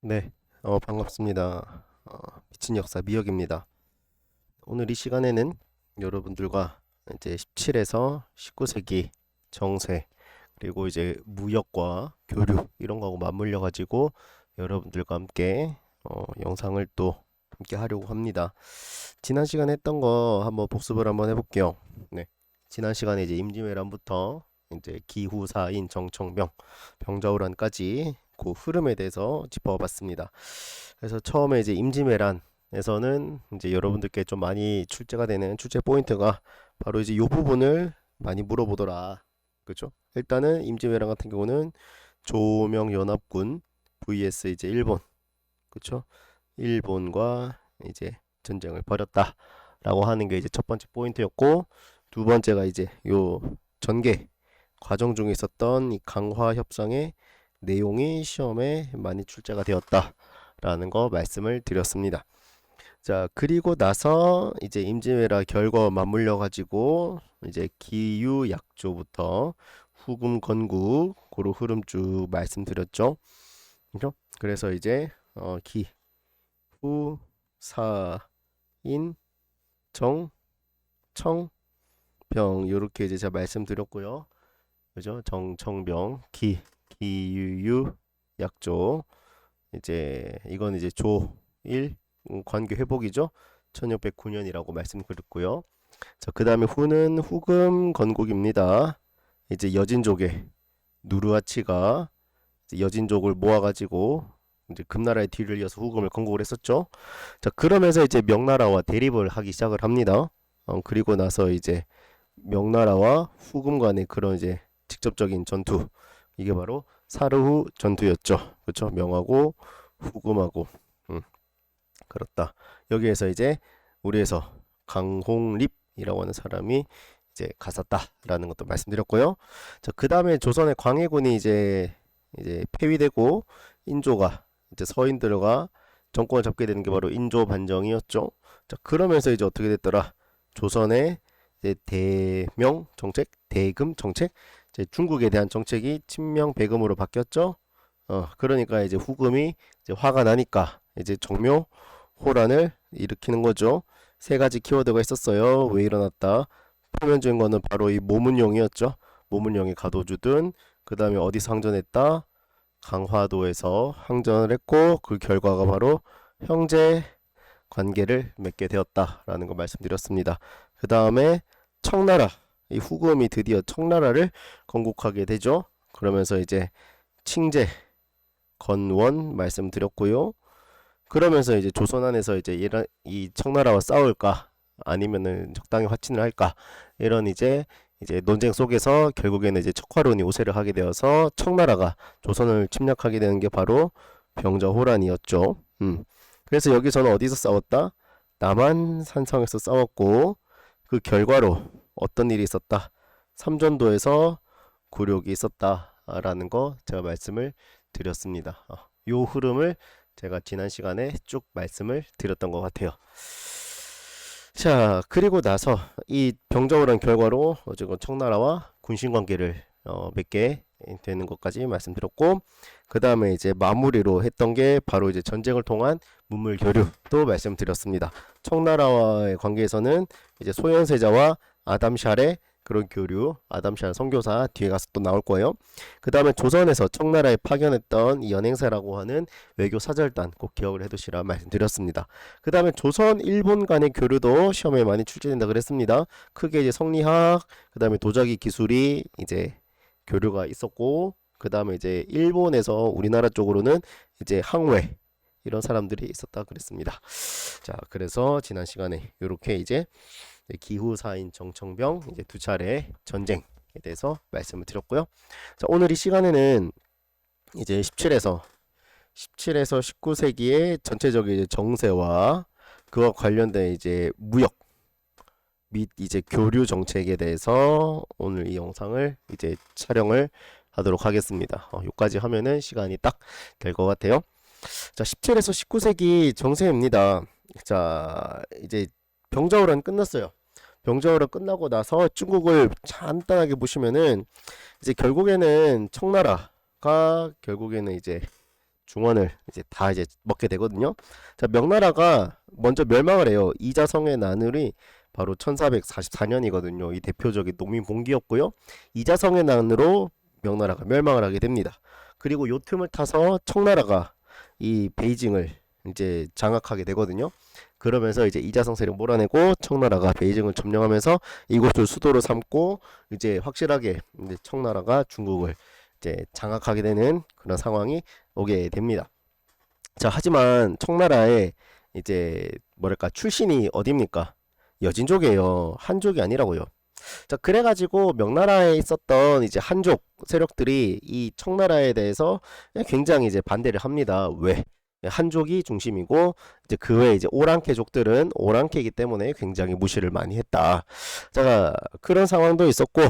네, 반갑습니다. 미친 역사 미역입니다. 오늘 이 시간에는 여러분들과 이제 17에서 19세기 정세, 그리고 이제 무역과 교류 이런 거하고 맞물려 가지고 여러분들과 함께 영상을 또 함께 하려고 합니다. 지난 시간에 했던 거 한번 복습을 한번 해볼게요. 네, 지난 시간에 이제 임진왜란부터 이제 기후사인 정청병, 병자호란까지 그 흐름에 대해서 짚어봤습니다. 그래서 처음에 이제 임진왜란에서는 이제 여러분들께 좀 많이 출제가 되는 출제 포인트가 바로 이제 이 부분을 많이 물어보더라. 그죠? 일단은 임진왜란 같은 경우는 조명연합군 vs 이제 일본, 그쵸? 일본과 이제 전쟁을 벌였다라고 하는 게 이제 첫 번째 포인트였고, 두 번째가 이제 요 전개 과정 중에 있었던 이 강화 협상의 내용이 시험에 많이 출제가 되었다라는 거 말씀을 드렸습니다. 자, 그리고 나서 이제 임진왜란 결과 맞물려 가지고 이제 기유약조부터 후금 건국 고로 흐름 쭉 말씀드렸죠. 그죠? 그래서 이제 기후 사인 정 청 병 요렇게 이제 제가 말씀드렸고요. 그죠? 정청병 기유유 약조, 이제 이건 이제 조일 관계 회복이죠. 1609년이라고 말씀드렸고요. 자, 그다음에 후는 후금 건국입니다. 이제 여진족의 누르하치가 이제 여진족을 모아가지고 이제 금나라의 뒤를 이어서 후금을 건국을 했었죠. 자, 그러면서 이제 명나라와 대립을 하기 시작을 합니다. 그리고 나서 이제 명나라와 후금 간의 그런 이제 직접적인 전투, 이게 바로 사르후 전투였죠. 그렇죠? 명하고 후금하고. 그렇다. 여기에서 이제 우리에서 강홍립이라고 하는 사람이 이제 갔었다라는 것도 말씀드렸고요. 자, 그다음에 조선의 광해군이 이제 폐위되고 인조가 이제 서인들과 정권을 잡게 되는 게 바로 인조 반정이었죠. 자, 그러면서 이제 어떻게 됐더라? 조선의 이제 대명 정책, 대금 정책, 이제 중국에 대한 정책이 친명 배금으로 바뀌었죠. 그러니까 이제 후금이 이제 화가 나니까 이제 정묘 호란을 일으키는 거죠. 세 가지 키워드가 있었어요. 왜 일어났다? 표면적인 거는 바로 이 모문용이었죠. 모문용이 가둬주든, 그 다음에 어디서 항전했다? 강화도에서 항전을 했고, 그 결과가 바로 형제 관계를 맺게 되었다라는 거 말씀드렸습니다. 그 다음에 청나라, 이 후금이 드디어 청나라를 건국하게 되죠. 그러면서 이제 칭제, 건원 말씀드렸고요. 그러면서 이제 조선 안에서 이제 이 청나라와 싸울까 아니면은 적당히 화친을 할까, 이런 이제 논쟁 속에서 결국에는 이제 척화론이 우세를 하게 되어서 청나라가 조선을 침략하게 되는 게 바로 병자호란이었죠. 그래서 여기서는 어디서 싸웠다? 남한 산성에서 싸웠고, 그 결과로 어떤 일이 있었다? 삼전도에서 굴욕이 있었다라는 거 제가 말씀을 드렸습니다. 요 흐름을 제가 지난 시간에 쭉 말씀을 드렸던 것 같아요. 자, 그리고 나서 이 병자호란 결과로 어쨌건 청나라와 군신 관계를 맺게 되는 것까지 말씀드렸고, 그 다음에 이제 마무리로 했던 게 바로 이제 전쟁을 통한 문물 교류도 말씀드렸습니다. 청나라와의 관계에서는 이제 소현세자와 아담샬의 그런 교류, 아담샬 선교사 뒤에 가서 또 나올 거예요. 그 다음에 조선에서 청나라에 파견했던 이 연행사라고 하는 외교 사절단 꼭 기억을 해두시라 말씀드렸습니다. 그 다음에 조선 일본 간의 교류도 시험에 많이 출제된다 그랬습니다. 크게 이제 성리학, 그 다음에 도자기 기술이 이제 교류가 있었고, 그 다음에 이제 일본에서 우리나라 쪽으로는 이제 항회 이런 사람들이 있었다 그랬습니다. 자, 그래서 지난 시간에 이렇게 이제 기후사인 정청병 이제 두 차례 전쟁에 대해서 말씀을 드렸고요. 자, 오늘 이 시간에는 이제 17에서 19세기의 전체적인 이제 정세와 그와 관련된 이제 무역 및 이제 교류 정책에 대해서 오늘 이 영상을 이제 촬영을 하도록 하겠습니다. 여기까지 하면은 시간이 딱 될 것 같아요. 자, 17에서 19세기 정세입니다. 자, 이제 병자호란 끝났어요. 병자호란 끝나고 나서 중국을 간단하게 보시면은 이제 결국에는 청나라가 결국에는 이제 중원을 이제 다 이제 먹게 되거든요. 자, 명나라가 먼저 멸망을 해요. 이자성의 난을이 바로 1444년이거든요. 이 대표적인 농민 봉기였고요. 이자성의 난으로 명나라가 멸망을 하게 됩니다. 그리고 요 틈을 타서 청나라가 이 베이징을 이제 장악하게 되거든요. 그러면서 이제 이자성 세력 몰아내고 청나라가 베이징을 점령하면서 이곳을 수도로 삼고 이제 확실하게 이제 청나라가 중국을 이제 장악하게 되는 그런 상황이 오게 됩니다. 자, 하지만 청나라의 이제 뭐랄까 출신이 어디입니까? 여진족이에요. 한족이 아니라고요. 자, 그래가지고 명나라에 있었던 이제 한족 세력들이 이 청나라에 대해서 굉장히 이제 반대를 합니다. 왜? 한족이 중심이고 이제 그 외에 이제 오랑캐족들은 오랑캐이기 때문에 굉장히 무시를 많이 했다. 자, 그런 상황도 있었고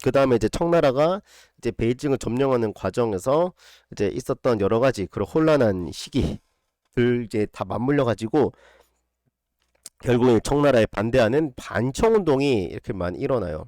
그 다음에 이제 청나라가 이제 베이징을 점령하는 과정에서 이제 있었던 여러 가지 그런 혼란한 시기들 이제 다 맞물려 가지고 결국에 청나라에 반대하는 반청운동이 이렇게 많이 일어나요.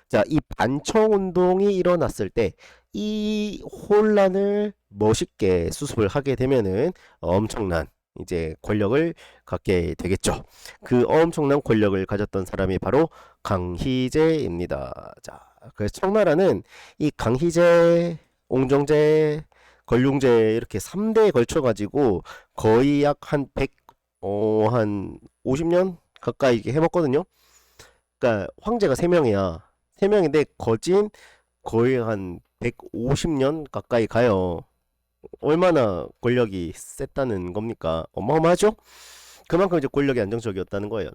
자, 이 반청운동이 일어났을 때 이 혼란을 멋있게 수습을 하게 되면은 엄청난 이제 권력을 갖게 되겠죠. 그 엄청난 권력을 가졌던 사람이 바로 강희제입니다. 자, 그래서 청나라는 이 강희제, 옹정제, 권룡제 이렇게 3대에 걸쳐 가지고 거의 약 한 50년 가까이 이렇게 해먹거든요. 그러니까 황제가 3명이야. 3명인데 거진 거의 한 150년 가까이 가요. 얼마나 권력이 셌다는 겁니까? 어마어마하죠? 그만큼 이제 권력이 안정적이었다는 거예요.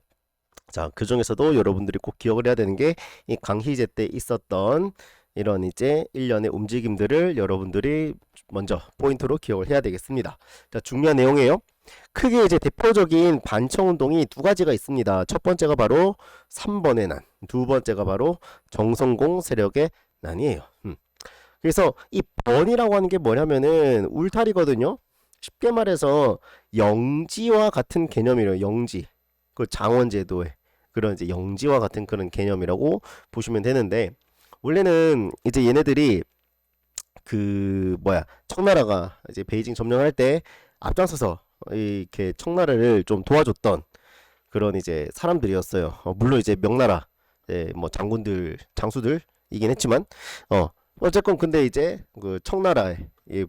자, 그 중에서도 여러분들이 꼭 기억을 해야 되는 게 이 강희제 때 있었던 이런 이제 일련의 움직임들을 여러분들이 먼저 포인트로 기억을 해야 되겠습니다. 자, 중요한 내용이에요. 크게 이제 대표적인 반청운동이 두 가지가 있습니다. 첫 번째가 바로 3번의 난, 두 번째가 바로 정성공 세력의 난이에요. 그래서 이 번이라고 하는 게 뭐냐면은 울타리거든요. 쉽게 말해서 영지와 같은 개념이래요. 영지. 그 장원제도의 그런 이제 영지와 같은 그런 개념이라고 보시면 되는데 원래는 이제 얘네들이 그 뭐야 청나라가 이제 베이징 점령할 때 앞장서서 이렇게 청나라를 좀 도와줬던 그런 이제 사람들이었어요. 물론 이제 명나라 뭐 장군들 장수들이긴 했지만 어쨌건 근데 이제 그 청나라에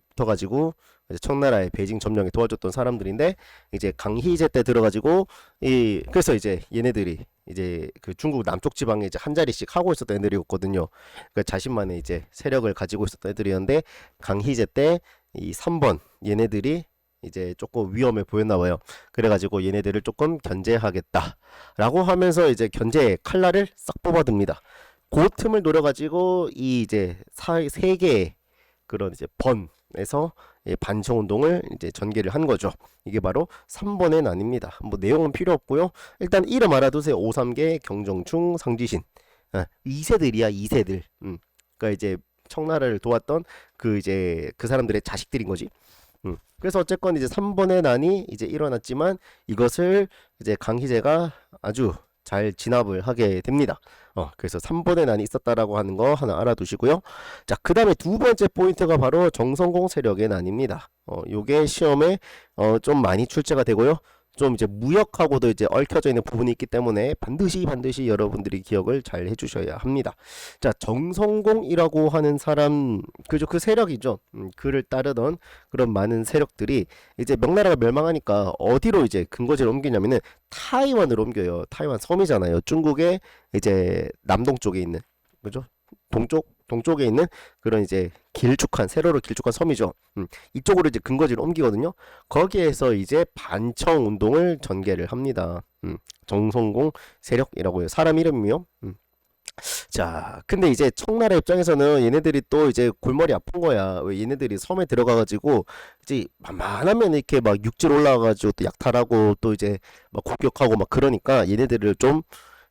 붙어가지고 이제 청나라의 베이징 점령에 도와줬던 사람들인데 이제 강희제 때 들어가지고 이 그래서 이제 얘네들이 이제 그 중국 남쪽 지방에 이제 한 자리씩 하고 있었던 애들이었거든요. 그 자신만의 이제 세력을 가지고 있었던 애들이었는데 강희제 때 이 3번 얘네들이 이제 조금 위험해 보였나 봐요. 그래가지고 얘네들을 조금 견제하겠다라고 하면서 이제 견제 칼날을 싹 뽑아듭니다. 그 틈을 노려가지고 이 이제 세 개의 그런 이제 번에서 반청 운동을 이제 전개를 한 거죠. 이게 바로 3번의 난입니다. 뭐 내용은 필요 없고요. 일단 이름 알아두세요. 오삼계, 경정충, 상지신. 2세들이야, 2세들. 그러니까 이제 청나라를 도왔던 그 이제 그 사람들의 자식들인 거지. 그래서 어쨌건 이제 3번의 난이 이제 일어났지만 이것을 이제 강희제가 아주 잘 진압을 하게 됩니다. 그래서 3번의 난이 있었다라고 하는 거 하나 알아두시고요. 자, 그 다음에 두 번째 포인트가 바로 정성공 세력의 난입니다. 요게 시험에 좀 많이 출제가 되고요. 좀 이제 무역하고도 이제 얽혀져 있는 부분이 있기 때문에 반드시 여러분들이 기억을 잘 해주셔야 합니다. 자, 정성공이라고 하는 사람, 그죠? 그 세력이죠. 그를 따르던 그런 많은 세력들이 이제 명나라가 멸망하니까 어디로 이제 근거지를 옮기냐면은 타이완으로 옮겨요. 타이완 섬이잖아요. 중국의 이제 남동쪽에 있는, 그죠? 동쪽에 있는 그런 이제 길쭉한 세로로 길쭉한 섬이죠. 이쪽으로 이제 근거지를 옮기거든요. 거기에서 이제 반청 운동을 전개를 합니다. 정성공 세력이라고 해요. 사람 이름이요. 자, 근데 이제 청나라 입장에서는 얘네들이 또 이제 골머리 아픈 거야. 왜 얘네들이 섬에 들어가가지고 이제 만만하면 이렇게 막 육지로 올라가가지고 또 약탈하고 또 이제 막 공격하고 막 그러니까 얘네들을 좀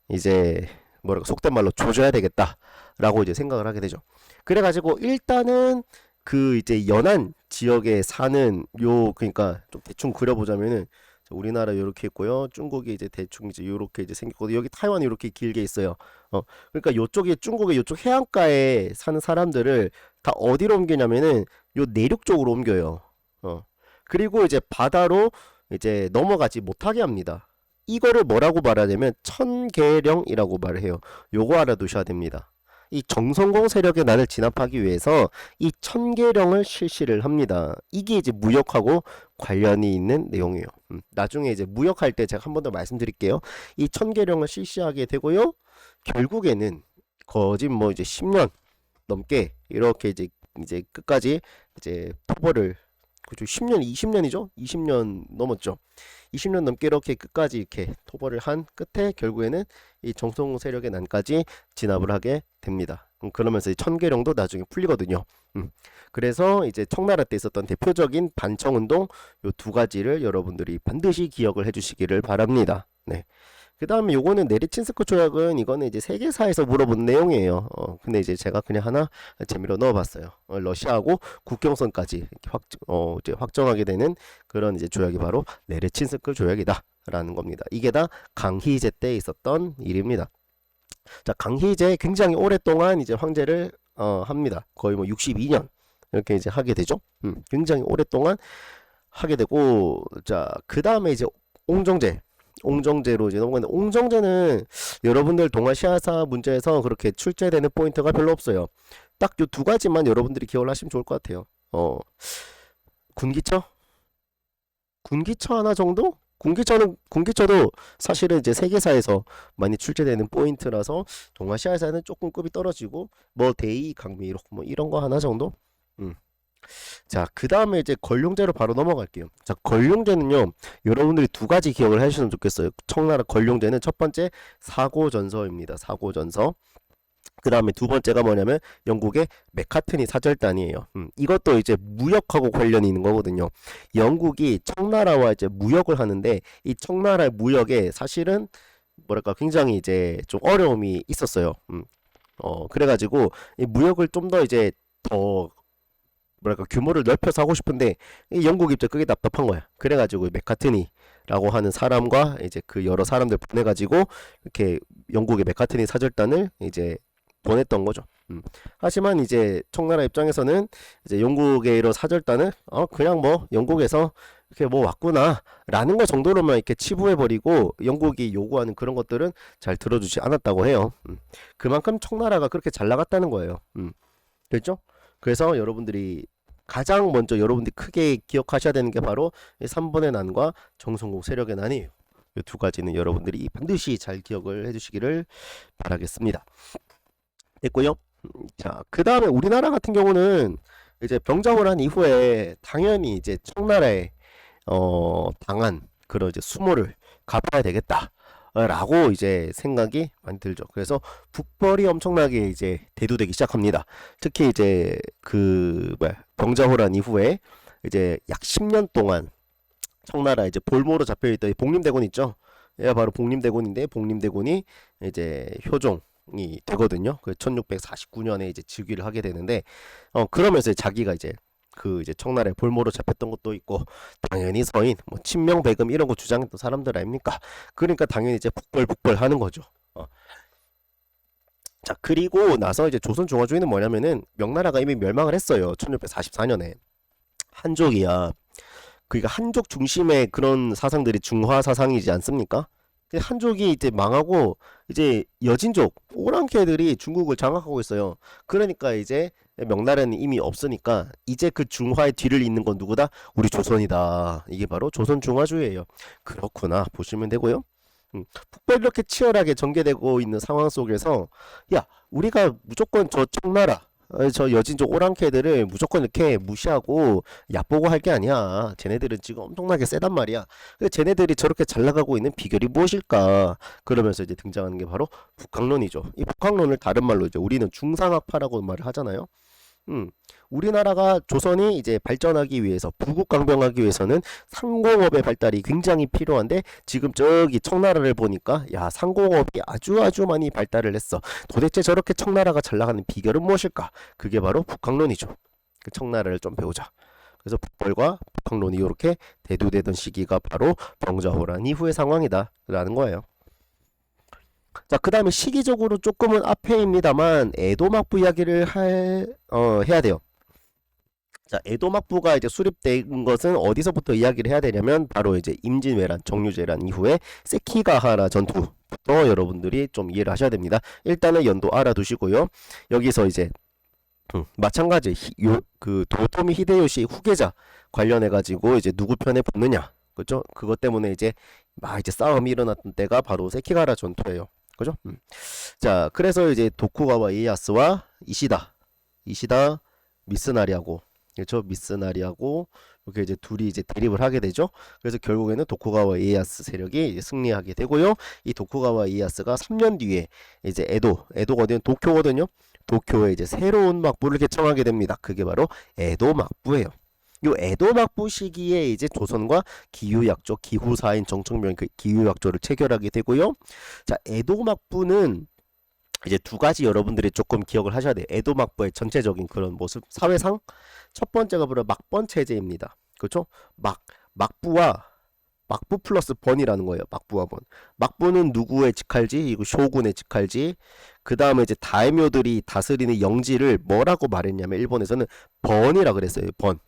이제 뭐랄까 속된 말로 조져야 되겠다라고 이제 생각을 하게 되죠. 그래가지고 일단은 그 이제 연안 지역에 사는 요 그러니까 좀 대충 그려보자면은 우리나라 요렇게 있고요. 중국이 이제 대충 이제 요렇게 이제 생겼고 여기 타이완이 요렇게 길게 있어요. 그러니까 요쪽에 중국의 요쪽 해안가에 사는 사람들을 다 어디로 옮기냐면은 요 내륙 쪽으로 옮겨요. 그리고 이제 바다로 이제 넘어가지 못하게 합니다. 이거를 뭐라고 말하냐면 천계령이라고 말을 해요. 요거 알아두셔야 됩니다. 이 정성공 세력의 난을 진압하기 위해서 이 천계령을 실시를 합니다. 이게 이제 무역하고 관련이 있는 내용이에요. 나중에 이제 무역할 때 제가 한 번 더 말씀드릴게요. 이 천계령을 실시하게 되고요. 결국에는 거진 뭐 이제 10년 넘게 이렇게 이제 끝까지 이제 토벌을 그죠 10년 20년이죠 20년 넘었죠 20년 넘게 이렇게 끝까지 이렇게 토벌을 한 끝에 결국에는 이 정성 세력의 난까지 진압을 하게 됩니다. 그러면서 이 천계령도 나중에 풀리거든요. 그래서 이제 청나라 때 있었던 대표적인 반청운동 요 두 가지를 여러분들이 반드시 기억을 해주시기를 바랍니다. 네. 그 다음에 요거는 네르친스크 조약은 이거는 이제 세계사에서 물어본 내용이에요. 근데 이제 제가 그냥 하나 재미로 넣어봤어요. 러시아하고 국경선까지 이렇게 이제 확정하게 되는 그런 이제 조약이 바로 네르친스크 조약이다라는 겁니다. 이게 다 강희제 때 있었던 일입니다. 자, 강희제 굉장히 오랫동안 이제 황제를 합니다. 거의 뭐 62년 이렇게 이제 하게 되죠. 굉장히 오랫동안 하게 되고 자, 그 다음에 이제 옹정제로 이제 넘어가는데 옹정제는 여러분들 동아시아사 문제에서 그렇게 출제되는 포인트가 별로 없어요. 딱 요 두 가지만 여러분들이 기억을 하시면 좋을 것 같아요. 군기처? 군기처 하나 정도? 군기처도 사실은 이제 세계사에서 많이 출제되는 포인트라서 동아시아에서는 조금 급이 떨어지고 뭐 대이 강미록 뭐 이런 거 하나 정도? 음. 자, 그 다음에 이제 권룡제로 바로 넘어갈게요. 자, 권룡제는요, 여러분들이 두 가지 기억을 해주시면 좋겠어요. 청나라 권룡제는 첫 번째 사고전서입니다. 사고전서. 그 다음에 두 번째가 뭐냐면 영국의 맥카트니 사절단이에요. 이것도 이제 무역하고 관련이 있는 거거든요. 영국이 청나라와 이제 무역을 하는데 이 청나라의 무역에 사실은 뭐랄까 굉장히 이제 좀 어려움이 있었어요. 그래가지고 이 무역을 좀 더 이제 더 뭐랄까 규모를 넓혀서 하고 싶은데 이 영국 입장 그게 답답한 거야. 그래가지고 맥카트니라고 하는 사람과 이제 그 여러 사람들 보내가지고 이렇게 영국의 맥카트니 사절단을 이제 보냈던 거죠. 하지만 이제 청나라 입장에서는 이제 영국의 이런 사절단을 그냥 뭐 영국에서 이렇게 뭐 왔구나라는 거 정도로만 이렇게 치부해버리고 영국이 요구하는 그런 것들은 잘 들어주지 않았다고 해요. 그만큼 청나라가 그렇게 잘 나갔다는 거예요. 됐죠? 그래서 여러분들이 가장 먼저 여러분들이 크게 기억하셔야 되는 게 바로 3번의 난과 정성공 세력의 난이에요. 이 두 가지는 여러분들이 반드시 잘 기억을 해주시기를 바라겠습니다. 됐고요. 자, 그 다음에 우리나라 같은 경우는 이제 병정을 한 이후에 당연히 이제 청나라에 당한 그런 이제 수모를 갚아야 되겠다. 라고 이제 생각이 많이 들죠. 그래서 북벌이 엄청나게 이제 대두되기 시작합니다. 특히 이제 그 병자호란 이후에 이제 약 10년 동안 청나라 이제 볼모로 잡혀있던 이 복림대군 있죠. 얘가 바로 복림대군인데 복림대군이 이제 효종이 되거든요. 그 1649년에 이제 즉위를 하게 되는데 그러면서 자기가 이제 그 이제 청나라에 볼모로 잡혔던 것도 있고 당연히 서인 뭐 친명 배금 이런 거 주장했던 사람들 아닙니까? 그러니까 당연히 이제 북벌 하는 거죠. 자, 그리고 나서 이제 조선 중화주의는 뭐냐면은 명나라가 이미 멸망을 했어요. 1644년에 한족이야. 그러니까 한족 중심의 그런 사상들이 중화 사상이지 않습니까? 한족이 이제 망하고 이제 여진족 오랑캐들이 중국을 장악하고 있어요. 그러니까 이제 명나라는 이미 없으니까 이제 그 중화의 뒤를 잇는 건 누구다? 우리 조선이다. 이게 바로 조선 중화주의예요. 그렇구나 보시면 되고요. 북벌 이렇게 치열하게 전개되고 있는 상황 속에서 야 우리가 무조건 저 청나라 저 여진족 오랑캐들을 무조건 이렇게 무시하고 얕보고 할 게 아니야. 쟤네들은 지금 엄청나게 세단 말이야. 근데 쟤네들이 저렇게 잘 나가고 있는 비결이 무엇일까? 그러면서 이제 등장하는 게 바로 북학론이죠. 이 북학론을 다른 말로 이제 우리는 중상학파라고 말을 하잖아요. 우리나라가 조선이 이제 발전하기 위해서 부국강병하기 위해서는 상공업의 발달이 굉장히 필요한데 지금 저기 청나라를 보니까 야 상공업이 아주 많이 발달을 했어. 도대체 저렇게 청나라가 잘 나가는 비결은 무엇일까? 그게 바로 북학론이죠. 그 청나라를 좀 배우자. 그래서 북벌과 북학론이 이렇게 대두되던 시기가 바로 병자호란 이후의 상황이다라는 거예요. 자, 그 다음에 시기적으로 조금은 앞에입니다만 에도막부 이야기를 해야 돼요. 자, 에도 막부가 이제 수립된 것은 어디서부터 이야기를 해야 되냐면 바로 이제 임진왜란, 정유재란 이후에 세키가하라 전투부터 여러분들이 좀 이해를 하셔야 됩니다. 일단은 연도 알아두시고요. 여기서 이제 마찬가지 그 도요토미 히데요시 후계자 관련해 가지고 이제 누구 편에 붙느냐, 그죠? 그것 때문에 이제 막 이제 싸움이 일어났던 때가 바로 세키가라 전투예요, 그죠? 자, 그래서 이제 도쿠가와 이에야스와 이시다 미스나리하고, 그렇죠? 미스나리하고 이렇게 이제 둘이 이제 대립을 하게 되죠. 그래서 결국에는 도쿠가와 이에야스 세력이 이제 승리하게 되고요. 이 도쿠가와 이에야스가 3년 뒤에 이제 에도가 어디는 도쿄거든요. 도쿄에 이제 새로운 막부를 개청하게 됩니다. 그게 바로 에도 막부예요. 요 에도 막부 시기에 이제 조선과 기유약조, 기후사인 정청면 그 기유약조를 체결하게 되고요. 자, 에도 막부는 이제 두 가지 여러분들이 조금 기억을 하셔야 돼요. 에도 막부의 전체적인 그런 모습, 사회상 첫 번째가 바로 막번 체제입니다. 그렇죠? 막부 플러스 번이라는 거예요. 막부와 번. 막부는 누구의 직할지, 이거 쇼군의 직할지. 그 다음에 이제 다이묘들이 다스리는 영지를 뭐라고 말했냐면 일본에서는 번이라 그랬어요. 번.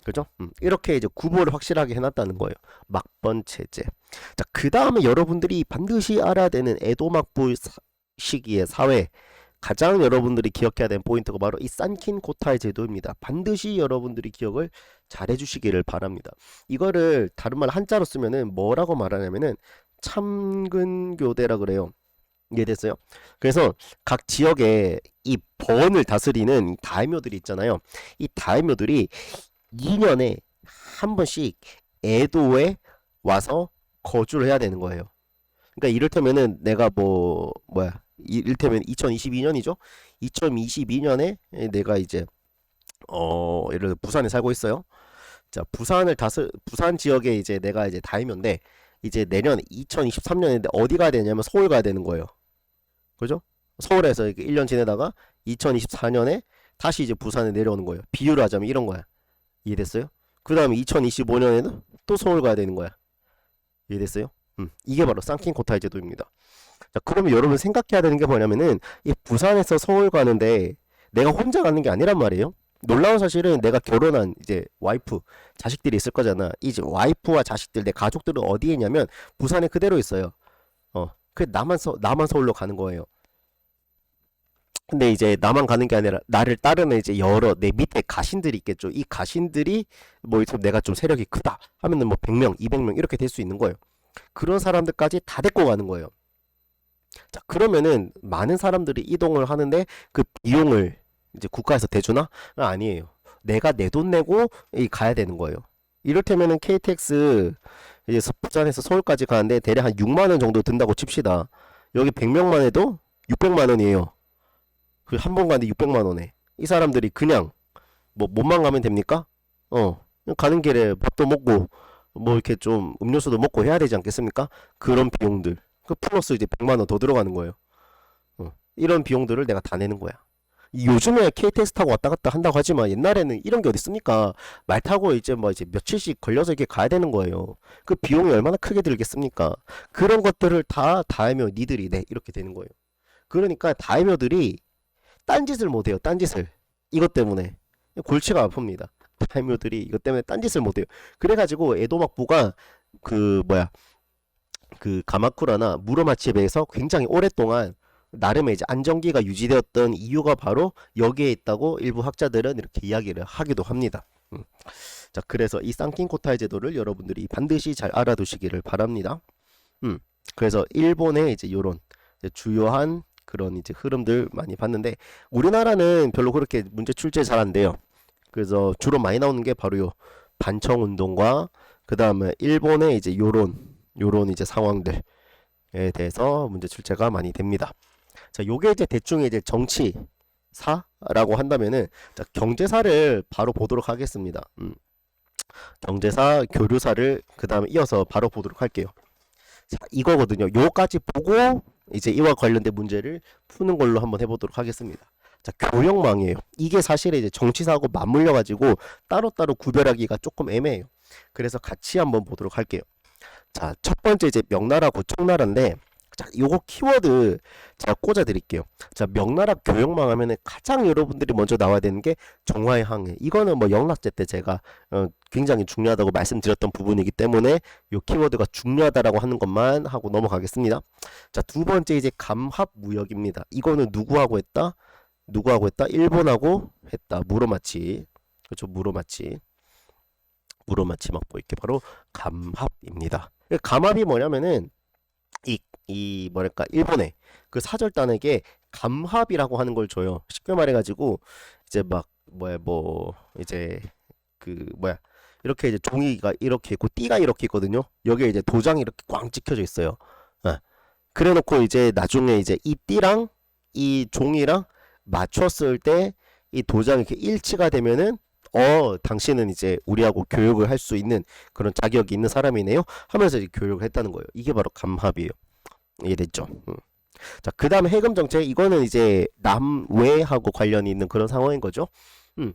그죠? 이렇게 이제 구보를 확실하게 해놨다는 거예요. 막번 체제. 자, 그 다음에 여러분들이 반드시 알아야 되는 에도 막부 시기의 사회, 가장 여러분들이 기억해야 되는 포인트가 바로 이 산킨 고타의 제도입니다. 반드시 여러분들이 기억을 잘 해주시기를 바랍니다. 이거를 다른 말 한자로 쓰면은 뭐라고 말하냐면은 참근교대라 그래요. 이해됐어요? 그래서 각 지역에 이 번을 다스리는 다이묘들이 있잖아요. 이 다이묘들이 2년에 한 번씩 에도에 와서 거주를 해야 되는 거예요. 그러니까 이를테면은 내가 이를테면 2022년이죠. 2022년에 내가 이제 예를 들어 부산에 살고 있어요. 자, 부산 지역에 이제 내가 이제 다이묘인데 이제 내년 2023년인데 어디 가야 되냐면 서울 가야 되는 거예요. 그죠? 서울에서 1년 지내다가 2024년에 다시 이제 부산에 내려오는 거예요. 비유를 하자면 이런 거야. 이해됐어요? 그 다음에 2025년에는 또 서울 가야 되는 거야. 이해됐어요? 이게 바로 쌍킨 코타이 제도입니다. 자, 그러면 여러분 생각해야 되는 게 뭐냐면은 이 부산에서 서울 가는데 내가 혼자 가는 게 아니란 말이에요. 놀라운 사실은 내가 결혼한 이제 와이프, 자식들이 있을 거잖아. 이제 와이프와 자식들, 내 가족들은 어디에 있냐면 부산에 그대로 있어요. 그 나만 서울로 가는 거예요. 근데 이제 나만 가는 게 아니라 나를 따르는 이제 여러 내 밑에 가신들이 있겠죠. 이 가신들이 뭐 있으면 내가 좀 세력이 크다 하면은 뭐 100명, 200명 이렇게 될 수 있는 거예요. 그런 사람들까지 다 데리고 가는 거예요. 자, 그러면은 많은 사람들이 이동을 하는데 그 비용을 이제 국가에서 대주나? 아니에요. 내가 내 돈 내고 가야 되는 거예요. 이를테면은 KTX 이제 부산에서 서울까지 가는데 대략 한 6만 원 정도 든다고 칩시다. 여기 100명만 해도 600만 원이에요. 그 한 번 가는데 600만 원에. 이 사람들이 그냥 뭐 몸만 가면 됩니까? 가는 길에 밥도 먹고 뭐 이렇게 좀 음료수도 먹고 해야 되지 않겠습니까? 그런 비용들. 그 플러스 이제 100만 원 더 들어가는 거예요. 이런 비용들을 내가 다 내는 거야. 요즘에 KTX 타고 왔다 갔다 한다고 하지만 옛날에는 이런 게 어디 있습니까? 말 타고 이제 뭐 이제 며칠씩 걸려서 이렇게 가야 되는 거예요. 그 비용이 얼마나 크게 들겠습니까? 그런 것들을 다 다이묘 니들이 내 이렇게 되는 거예요. 그러니까 다이묘들이 딴짓을 못해요. 딴짓을. 이것 때문에 골치가 아픕니다. 다이묘들이 이것 때문에 딴짓을 못해요. 그래가지고 에도막부가 그 가마쿠라나 무로마치에 비해서 굉장히 오랫동안 나름의 이제 안정기가 유지되었던 이유가 바로 여기에 있다고 일부 학자들은 이렇게 이야기를 하기도 합니다. 자, 그래서 이 쌍킨코타이 제도를 여러분들이 반드시 잘 알아두시기를 바랍니다. 그래서 일본의 이제 요런 이제 주요한 그런 이제 흐름들 많이 봤는데 우리나라는 별로 그렇게 문제 출제 잘 안 돼요. 그래서 주로 많이 나오는 게 바로 요 반청 운동과 그 다음에 일본의 이제 요런 이제 상황들에 대해서 문제 출제가 많이 됩니다. 자, 요게 이제 대충 이제 정치사라고 한다면은 자, 경제사를 바로 보도록 하겠습니다. 경제사, 교류사를 그 다음에 이어서 바로 보도록 할게요. 자, 이거거든요. 요까지 보고 이제 이와 관련된 문제를 푸는 걸로 한번 해보도록 하겠습니다. 자, 교역망이에요. 이게 사실 이제 정치사하고 맞물려 가지고 따로따로 구별하기가 조금 애매해요. 그래서 같이 한번 보도록 할게요. 자, 첫 번째 이제 명나라 고청나라인데 자, 요거 키워드 제가 꽂아 드릴게요. 자, 명나라 교역망 하면은 가장 여러분들이 먼저 나와야 되는 게 정화의 항해. 이거는 뭐 영락제 때 제가 굉장히 중요하다고 말씀드렸던 부분이기 때문에 요 키워드가 중요하다라고 하는 것만 하고 넘어가겠습니다. 자, 두 번째 이제 감합무역입니다. 이거는 누구하고 했다? 누구하고 했다? 일본하고 했다. 무로마치. 그렇죠. 무로마치. 무로마치 막보 이렇게 바로 감합입니다. 감합이 뭐냐면은 이 뭐랄까 일본의 그 사절단에게 감합이라고 하는 걸 줘요. 쉽게 말해가지고 이제 막 뭐야 뭐 이제 그 뭐야 이렇게 이제 종이가 이렇게 있고 띠가 이렇게 있거든요. 여기에 이제 도장이 이렇게 꽝 찍혀져 있어요. 아, 그래놓고 이제 나중에 이제 이 띠랑 이 종이랑 맞췄을 때 이 도장이 이렇게 일치가 되면은 당신은 이제 우리하고 교육을 할 수 있는 그런 자격이 있는 사람이네요 하면서 이제 교육을 했다는 거예요. 이게 바로 감합이에요. 이해됐죠? 자, 그 다음에 해금 정책. 이거는 이제 남외하고 관련이 있는 그런 상황인 거죠. 음.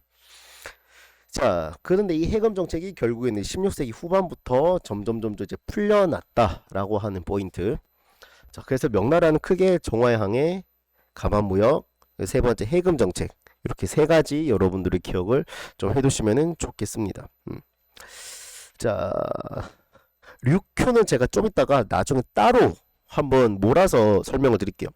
자, 그런데 이 해금 정책이 결국에는 16세기 후반부터 점점 이제 풀려났다라고 하는 포인트. 자, 그래서 명나라는 크게 정화의 항해, 감합무역, 세 번째 해금 정책. 이렇게 세 가지 여러분들의 기억을 좀 해두시면 좋겠습니다. 자, 류큐는 제가 좀 이따가 나중에 따로 한번 몰아서 설명을 드릴게요.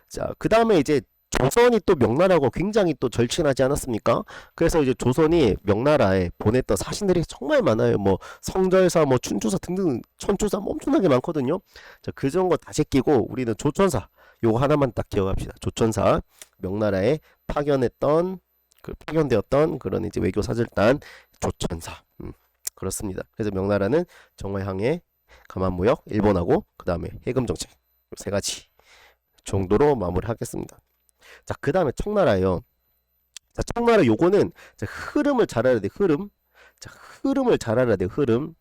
자, 그 다음에 이제 조선이 또 명나라하고 굉장히 또 절친하지 않았습니까? 그래서 이제 조선이 명나라에 보냈던 사신들이 정말 많아요. 뭐 성절사, 뭐 춘추사 등등 천추사 뭐 엄청나게 많거든요. 자, 그 정도 다 제끼고 우리는 조천사 요거 하나만 딱 기억합시다. 조천사 명나라에 파견되었던 그런 이제 외교 사절단 조천사. 그렇습니다. 그래서 명나라는 정화의 항해, 감합무역, 일본하고 그 다음에 해금 정책 세 가지 정도로 마무리하겠습니다. 자, 그 다음에 청나라예요. 자, 청나라 요거는 자, 흐름을 잘 알아야 돼. 흐름. 자, 흐름을 잘 알아야 돼. 흐름.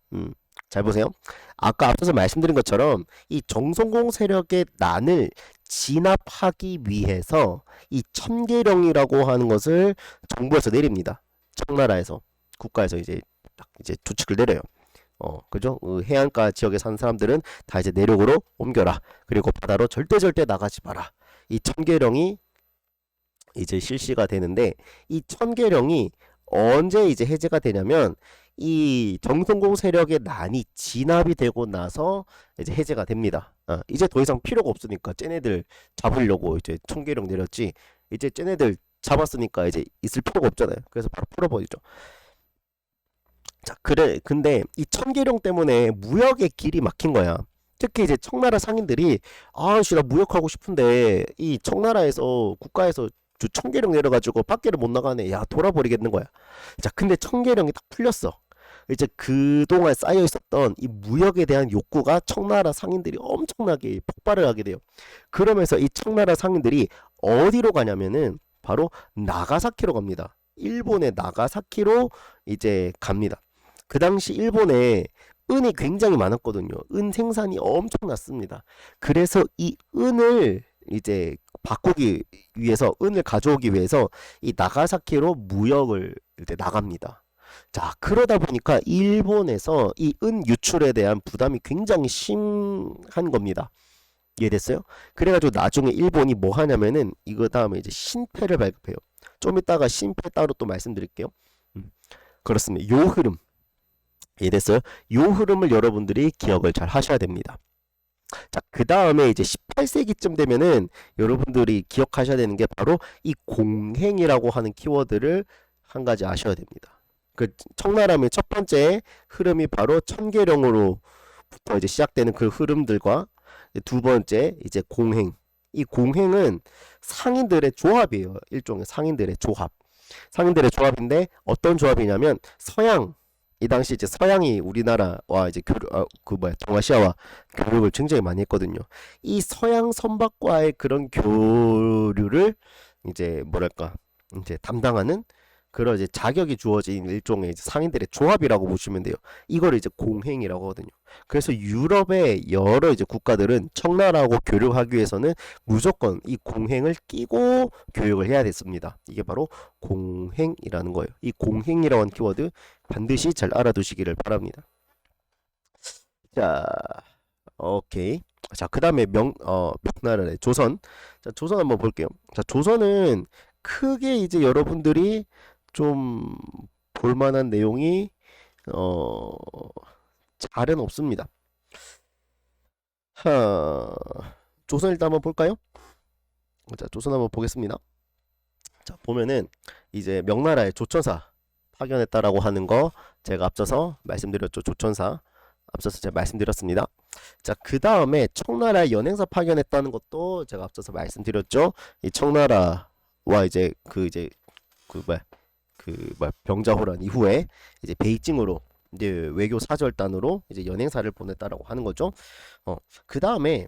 잘 보세요. 아까 앞서서 말씀드린 것처럼 이 정성공 세력의 난을 진압하기 위해서 이 천계령이라고 하는 것을 정부에서 내립니다. 청나라에서 국가에서 이제 딱 이제 조칙을 내려요. 그죠? 해안가 지역에 사는 사람들은 다 이제 내륙으로 옮겨라. 그리고 바다로 절대 나가지 마라. 이 천계령이 이제 실시가 되는데 이 천계령이 언제 이제 해제가 되냐면 이 정성공 세력의 난이 진압이 되고 나서 이제 해제가 됩니다. 이제 더 이상 필요가 없으니까 쟤네들 잡으려고 이제 천계령 내렸지. 이제 쟤네들 잡았으니까 이제 있을 필요가 없잖아요. 그래서 바로 풀어버리죠. 자, 그래. 근데 이 천계령 때문에 무역의 길이 막힌 거야. 특히 이제 청나라 상인들이 나 무역하고 싶은데 이 청나라에서 국가에서 천계령 내려가지고 밖에를 못 나가네. 야, 돌아버리겠는 거야. 자, 근데 천계령이 딱 풀렸어. 이제 그동안 쌓여 있었던 이 무역에 대한 욕구가 청나라 상인들이 엄청나게 폭발을 하게 돼요. 그러면서 이 청나라 상인들이 어디로 가냐면은 바로 나가사키로 갑니다. 일본의 나가사키로 이제 갑니다. 그 당시 일본에 은이 굉장히 많았거든요. 은 생산이 엄청났습니다. 그래서 이 은을 이제 바꾸기 위해서 은을 가져오기 위해서 이 나가사키로 무역을 이제 나갑니다. 자, 그러다 보니까 일본에서 이 은 유출에 대한 부담이 굉장히 심한 겁니다. 이해됐어요? 그래가지고 나중에 일본이 뭐 하냐면은 이거 다음에 이제 신패를 발급해요. 좀 이따가 신패 따로 또 말씀드릴게요. 그렇습니다. 요 흐름 이해됐어요? 요 흐름을 여러분들이 기억을 잘 하셔야 됩니다. 자, 그 다음에 이제 18세기쯤 되면은 여러분들이 기억하셔야 되는 게 바로 이 공행이라고 하는 키워드를 한 가지 아셔야 됩니다. 그 청나라의 첫 번째 흐름이 바로 천계령으로부터 이제 시작되는 그 흐름들과 두 번째 이제 공행. 이 공행은 상인들의 조합이에요. 일종의 상인들의 조합. 상인들의 조합인데 어떤 조합이냐면 서양 이 당시 이제 서양이 우리나라와 이제 동아시아와 교류를 굉장히 많이 했거든요. 이 서양 선박과의 그런 교류를 이제 뭐랄까 이제 담당하는 그런 이제 자격이 주어진 일종의 이제 상인들의 조합이라고 보시면 돼요. 이걸 이제 공행이라고 하거든요. 그래서 유럽의 여러 이제 국가들은 청나라하고 교류하기 위해서는 무조건 이 공행을 끼고 교육을 해야 됐습니다. 이게 바로 공행이라는 거예요. 이 공행이라고 하는 키워드 반드시 잘 알아두시기를 바랍니다. 자, 오케이. 자, 그 다음에 명나라래. 조선. 자, 조선 한번 볼게요. 자, 조선은 크게 이제 여러분들이 좀 볼만한 내용이, 어, 잘은 없습니다. 하, 조선 일단 한번 볼까요? 자, 조선 한번 보겠습니다. 자, 보면은 이제 명나라의 조천사 파견했다라고 하는 거 제가 앞서서 말씀드렸죠. 조천사. 앞서서 제가 말씀드렸습니다. 자, 그 다음에 청나라의 연행사 파견했다는 것도 제가 앞서서 말씀드렸죠. 이 청나라와 이제 병자호란 이후에 이제 베이징으로 이제 외교 사절단으로 이제 연행사를 보냈다라고 하는 거죠. 그 다음에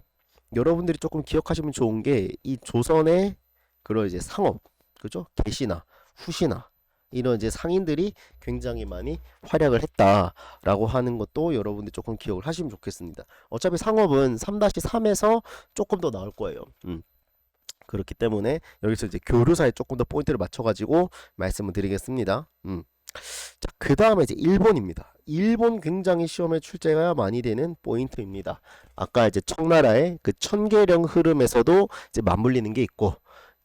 여러분들이 조금 기억하시면 좋은 게 이 조선의 그런 이제 상업, 그죠? 개시나 후시나 이런 이제 상인들이 굉장히 많이 활약을 했다라고 하는 것도 여러분들 조금 기억을 하시면 좋겠습니다. 어차피 상업은 3-3에서 조금 더 나올 거예요. 그렇기 때문에 여기서 이제 교류사에 조금 더 포인트를 맞춰가지고 말씀을 드리겠습니다. 자, 그 다음에 이제 일본입니다. 일본 굉장히 시험에 출제가 많이 되는 포인트입니다. 아까 이제 청나라의 그 천계령 흐름에서도 이제 맞물리는 게 있고,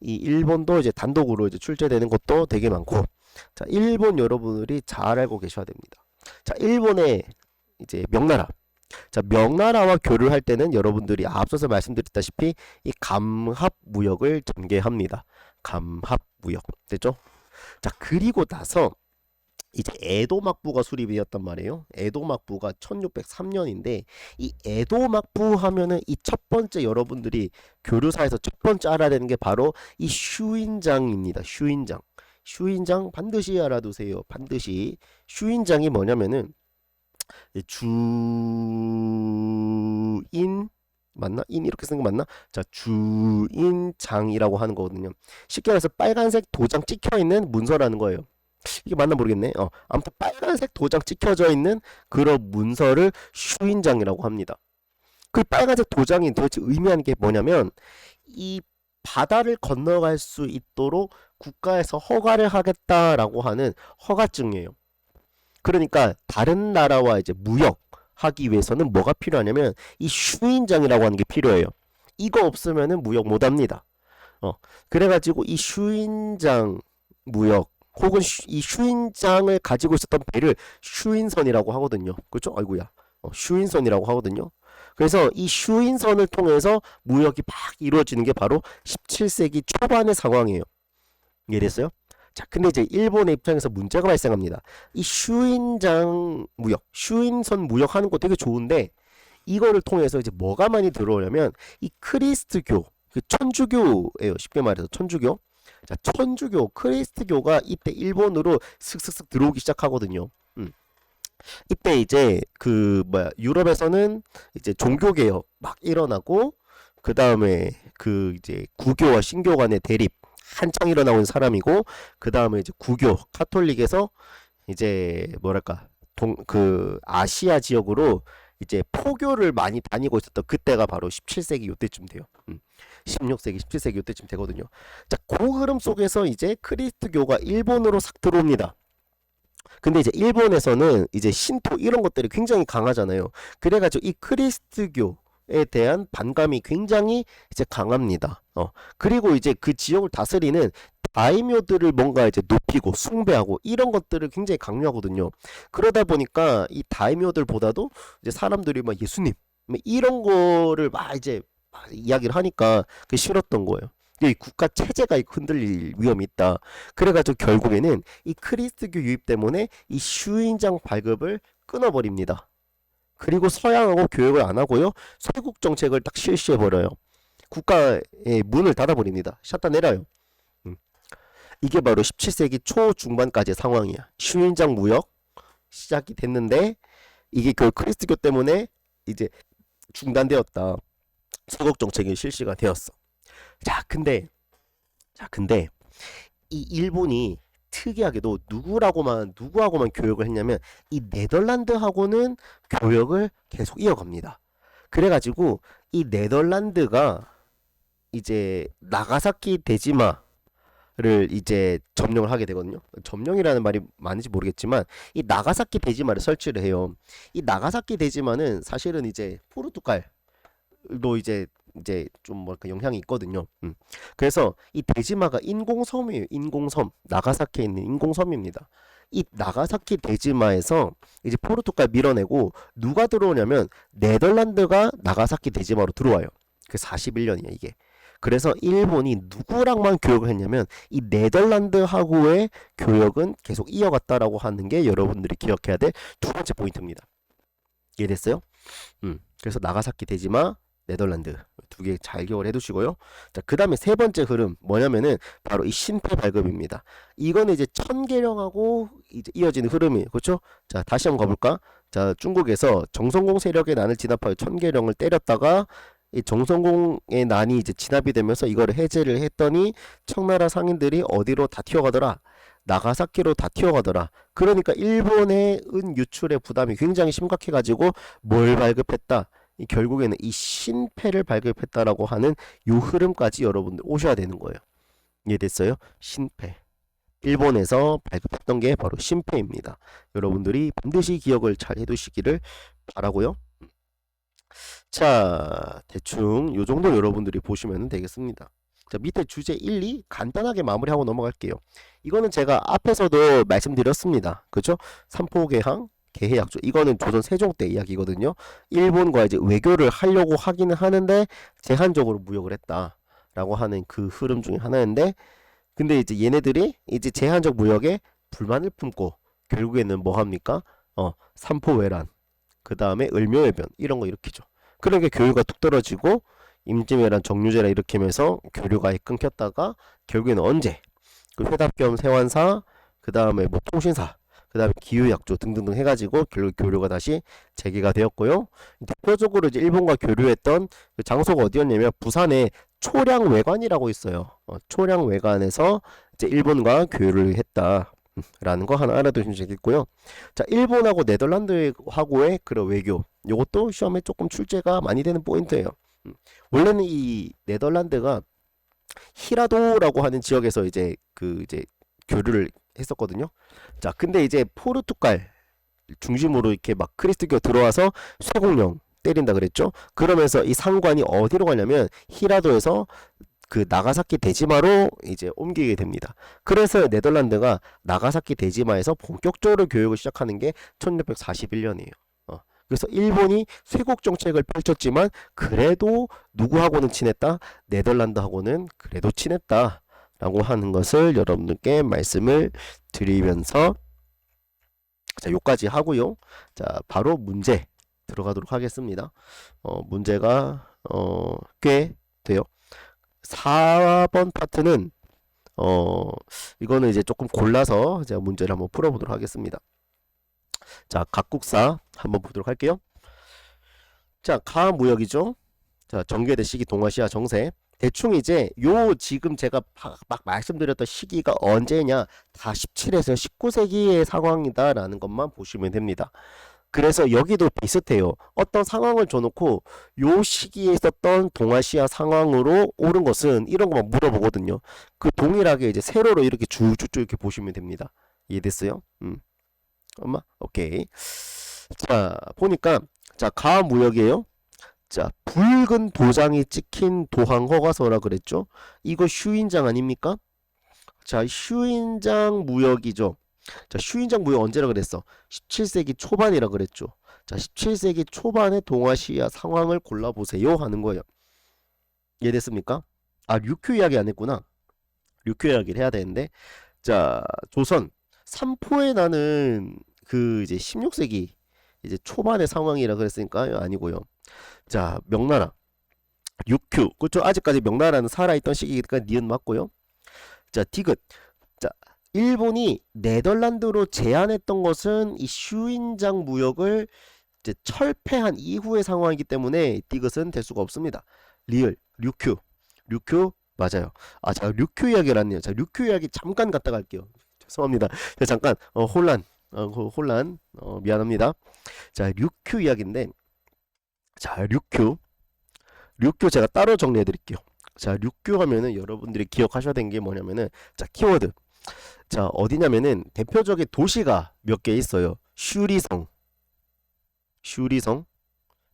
이 일본도 이제 단독으로 이제 출제되는 것도 되게 많고, 자, 일본 여러분들이 잘 알고 계셔야 됩니다. 자, 일본의 이제 명나라. 자, 명나라와 교류를 할 때는 여러분들이 앞서서 말씀드렸다시피 이 감합무역을 전개합니다. 감합무역. 됐죠? 자, 그리고 나서 이제 에도막부가 수립이었단 말이에요. 에도막부가 1603년인데 이 에도막부 하면은 이 첫 번째 여러분들이 교류사에서 첫 번째 알아야 되는 게 바로 이 슈인장입니다. 슈인장. 슈인장 반드시 알아두세요. 반드시. 슈인장이 뭐냐면은 주인 맞나? 인 이렇게 쓴 거 맞나? 자, 주인장이라고 하는 거거든요. 쉽게 말해서 빨간색 도장 찍혀 있는 문서라는 거예요. 이게 맞나 모르겠네. 아무튼 빨간색 도장 찍혀져 있는 그런 문서를 슈인장이라고 합니다. 그 빨간색 도장이 도대체 의미하는 게 뭐냐면 이 바다를 건너갈 수 있도록 국가에서 허가를 하겠다라고 하는 허가증이에요. 그러니까 다른 나라와 이제 무역하기 위해서는 뭐가 필요하냐면 이 슈인장이라고 하는 게 필요해요. 이거 없으면은 무역 못 합니다. 그래가지고 이 슈인장 무역 혹은 이 슈인장을 가지고 있었던 배를 슈인선이라고 하거든요. 그렇죠? 아이고야. 슈인선이라고 하거든요. 그래서 이 슈인선을 통해서 무역이 막 이루어지는 게 바로 17세기 초반의 상황이에요. 이해됐어요? 자, 근데 이제 일본의 입장에서 문제가 발생합니다. 이 슈인장 무역, 슈인선 무역하는 거 되게 좋은데 이거를 통해서 이제 뭐가 많이 들어오냐면 이 크리스트교, 그 천주교예요. 쉽게 말해서 천주교. 자, 천주교, 크리스트교가 이때 일본으로 슥슥슥 들어오기 시작하거든요. 이때 이제 유럽에서는 이제 종교개혁 막 일어나고 그 다음에 그 이제 구교와 신교 간의 대립 한창 일어나고 있는 사람이고 그 다음에 이제 구교 카톨릭에서 이제 뭐랄까 아시아 지역으로 이제 포교를 많이 다니고 있었던 그때가 바로 17세기 요때쯤 돼요. 16세기, 17세기 요때쯤 되거든요. 자, 그 흐름 속에서 이제 크리스트교가 일본으로 싹 들어옵니다. 근데 이제 일본에서는 이제 신토 이런 것들이 굉장히 강하잖아요. 그래가지고 이 크리스트교에 대한 반감이 굉장히 이제 강합니다. 그리고 이제 그 지역을 다스리는 다이묘들을 뭔가 이제 높이고 숭배하고 이런 것들을 굉장히 강요하거든요. 그러다 보니까 이 다이묘들보다도 이제 사람들이 막 예수님 뭐 이런 거를 막 이제 막 이야기를 하니까 그게 싫었던 거예요. 이 국가 체제가 흔들릴 위험이 있다. 그래가지고 결국에는 이 크리스트교 유입 때문에 이 슈인장 발급을 끊어버립니다. 그리고 서양하고 교역을 안 하고요. 쇄국 정책을 딱 실시해버려요. 국가의 문을 닫아버립니다. 샷다 내려요. 이게 바로 17세기 초중반까지의 상황이야. 슈인장 무역 시작이 됐는데 이게 그 크리스트교 때문에 이제 중단되었다. 쇄국 정책이 실시가 되었어. 자, 근데 이 일본이 특이하게도 누구하고만 교역을 했냐면 이 네덜란드하고는 교역을 계속 이어갑니다. 그래가지고 이 네덜란드가 이제 나가사키 데지마를 이제 점령을 하게 되거든요. 점령이라는 말이 맞는지 모르겠지만 이 나가사키 데지마를 설치를 해요. 이 나가사키 데지마는 사실은 이제 포르투갈 이제 좀 뭐랄까 영향이 있거든요. 그래서 이 데지마가 인공섬이에요. 인공섬. 나가사키에 있는 인공섬입니다. 이 나가사키 데지마에서 이제 포르투갈 밀어내고 누가 들어오냐면 네덜란드가 나가사키 데지마로 들어와요. 그 41년이야 이게. 그래서 일본이 누구랑만 교역을 했냐면 이 네덜란드하고의 교역은 계속 이어갔다라고 하는 게 여러분들이 기억해야 될 두 번째 포인트입니다. 이해됐어요? 그래서 나가사키 데지마 네덜란드 두 개 잘 기억을 해두시고요. 자, 그 다음에 세 번째 흐름 뭐냐면은 바로 이 신패 발급입니다. 이거는 이제 천계령하고 이제 이어지는 흐름이에요. 그렇죠? 자, 다시 한번 가볼까? 자, 중국에서 정성공 세력의 난을 진압하여 천계령을 때렸다가 이 정성공의 난이 이제 진압이 되면서 이거를 해제를 했더니 청나라 상인들이 어디로 다 튀어가더라? 나가사키로 다 튀어가더라. 그러니까 일본의 은 유출의 부담이 굉장히 심각해가지고 뭘 발급했다? 결국에는 이 신패를 발급했다라고 하는 요 흐름까지 여러분들 오셔야 되는 거예요. 이해됐어요? 신패. 일본에서 발급했던 게 바로 신패입니다. 여러분들이 반드시 기억을 잘 해두시기를 바라고요. 자, 대충 요 정도 여러분들이 보시면 되겠습니다. 자, 밑에 주제 1, 2 간단하게 마무리하고 넘어갈게요. 이거는 제가 앞에서도 말씀드렸습니다. 그죠? 삼포개항, 개해약조. 이거는 조선 세종 때 이야기거든요. 일본과 이제 외교를 하려고 하기는 하는데 제한적으로 무역을 했다라고 하는 그 흐름 중에 하나인데, 근데 이제 얘네들이 이제 제한적 무역에 불만을 품고 결국에는 뭐 합니까? 삼포회란, 그 다음에 을묘해변 이런 거 일으키죠. 그러니까 교류가 뚝 떨어지고 임진왜란 정유재라 일으키면서 교류가 끊겼다가 결국에는 언제 그 회답 겸 세완사, 그 다음에 뭐 통신사, 그 다음에 기후약조 등등등 해가지고 결국 교류가 다시 재개가 되었고요. 대표적으로 이제 일본과 교류했던 그 장소가 어디였냐면 부산에 초량외관이라고 있어요. 초량외관에서 이제 일본과 교류를 했다. 라는 거 하나 알아두시면 되겠고요. 자, 일본하고 네덜란드하고의 그런 외교, 요것도 시험에 조금 출제가 많이 되는 포인트예요. 원래는 이 네덜란드가 히라도라고 하는 지역에서 이제 교류를 했었거든요. 자, 근데 이제 포르투갈 중심으로 이렇게 막 크리스트교 들어와서 쇠공령 때린다 그랬죠. 그러면서 이 상관이 어디로 가냐면 히라도에서 그 나가사키 데지마로 이제 옮기게 됩니다. 그래서 네덜란드가 나가사키 데지마에서 본격적으로 교육을 시작하는 게 1641년이에요. 그래서 일본이 쇄국 정책을 펼쳤지만 그래도 누구하고는 친했다? 네덜란드하고는 그래도 친했다. 라고 하는 것을 여러분들께 말씀을 드리면서 자, 요까지 하고요. 자, 바로 문제 들어가도록 하겠습니다. 문제가 꽤 돼요. 4번 파트는 이거는 이제 조금 골라서 제가 문제를 한번 풀어보도록 하겠습니다. 자, 각국사 한번 보도록 할게요. 자, 가무역이죠. 자, 정교대 시기 동아시아 정세. 대충 이제 요 지금 제가 막 말씀드렸던 시기가 언제냐, 다 17에서 19세기의 상황이다라는 것만 보시면 됩니다. 그래서 여기도 비슷해요. 어떤 상황을 줘놓고 요 시기에 있었던 동아시아 상황으로 옳은 것은 이런 것만 물어보거든요. 그 동일하게 이제 세로로 이렇게 쭉쭉쭉 이렇게 보시면 됩니다. 이해됐어요? 엄마? 오케이. 자, 보니까 자, 가무역이에요. 자, 붉은 도장이 찍힌 도항 허가서라 그랬죠. 이거 슈인장 아닙니까? 자, 슈인장 무역이죠. 자, 슈인장 무역 언제라 그랬어? 17세기 초반이라 그랬죠. 자, 17세기 초반의 동아시아 상황을 골라보세요 하는 거예요. 이해됐습니까? 아, 류큐 이야기 안 했구나. 류큐 이야기를 해야 되는데, 자, 조선 삼포에 나는 그 이제 16세기 이제 초반의 상황이라 그랬으니까 아니고요. 자, 명나라 류큐, 그렇죠? 아직까지 명나라는 살아있던 시기니까 니은 맞고요. 자, 디귿. 자, 일본이 네덜란드로 제안했던 것은 이 슈인장 무역을 이제 철폐한 이후의 상황이기 때문에 디귿은 될 수가 없습니다. 리을, 류큐, 류큐 맞아요. 아, 자, 류큐 이야기를 했네요. 자, 류큐 이야기 잠깐 갔다 갈게요. 죄송합니다. 자, 잠깐 혼란 미안합니다. 자, 류큐 이야기인데, 자, 류큐 제가 따로 정리해 드릴게요. 자, 류큐 하면은 여러분들이 기억하셔야 되는 게 뭐냐면은, 자, 키워드. 자, 어디냐면은 대표적인 도시가 몇 개 있어요. 슈리성,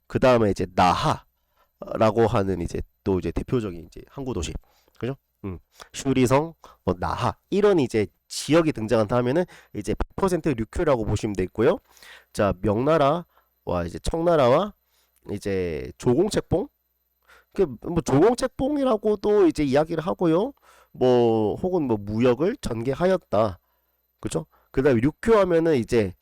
그 다음에 이제 나하, 라고 하는 이제 또 이제 대표적인 이제 항구 도시. 그죠? 슈리성, 뭐 나하 이런 이제 지역이 등장한다 하면은 이제 100% 류큐라고 보시면 되고요. 자, 명나라와 이제 청나라와 이제 조공책봉, 뭐 조공책봉이라고도 이제 이야기를 하고요. 뭐 혹은 뭐 무역을 전개하였다. 그죠? 그다음에 류큐 하면은 이제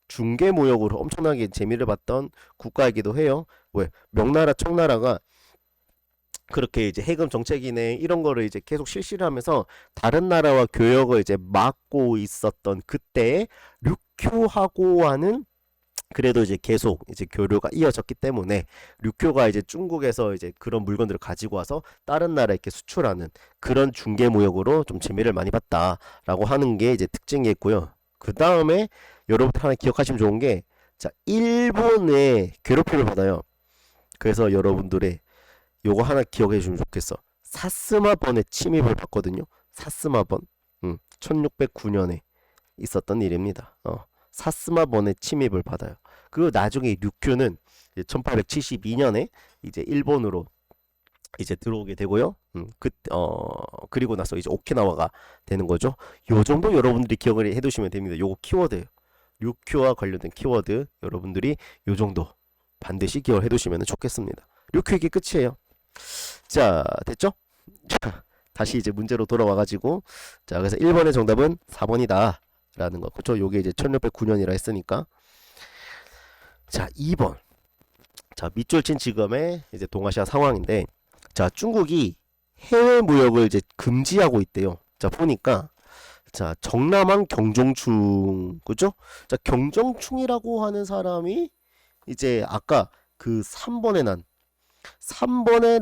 중개 무역으로 엄청나게 재미를 봤던 국가이기도 해요. 왜? 명나라, 청나라가 그렇게 이제 해금 정책이네 이런 거를 이제 계속 실시를 하면서 다른 나라와 교역을 이제 막고 있었던 그때에 류큐하고와는 그래도 이제 계속 이제 교류가 이어졌기 때문에 류큐가 이제 중국에서 이제 그런 물건들을 가지고 와서 다른 나라에 이렇게 수출하는 그런 중개 무역으로 좀 재미를 많이 봤다라고 하는 게 이제 특징이었고요. 그 다음에 여러분들 하나 기억하시면 좋은 게, 자, 일본의 괴롭힘을 받아요. 그래서 여러분들의 요거 하나 기억해 주면 좋겠어. 사스마번의 침입을 받거든요. 사스마번. 1609년에 있었던 일입니다. 사스마번의 침입을 받아요. 그리고 나중에 류큐는 1872년에 이제 일본으로 이제 들어오게 되고요. 그리고 나서 이제 오키나와가 되는 거죠. 요 정도 여러분들이 기억을 해두시면 됩니다. 요거 키워드예요. 류큐와 관련된 키워드 여러분들이 요 정도 반드시 기억을 해두시면 좋겠습니다. 류큐 이게 끝이에요. 자, 됐죠? 자, 다시 이제 문제로 돌아와가지고, 자, 그래서 1번의 정답은 4번이다 라는 거. 그쵸? 요게 이제 1609년이라 했으니까. 자, 2번. 자, 밑줄친 지금의 이제 동아시아 상황인데, 자, 중국이 해외 무역을 이제 금지하고 있대요. 자, 보니까, 자, 정남한 경종충, 그죠? 자, 경종충이라고 하는 사람이 이제 아까 그 3번의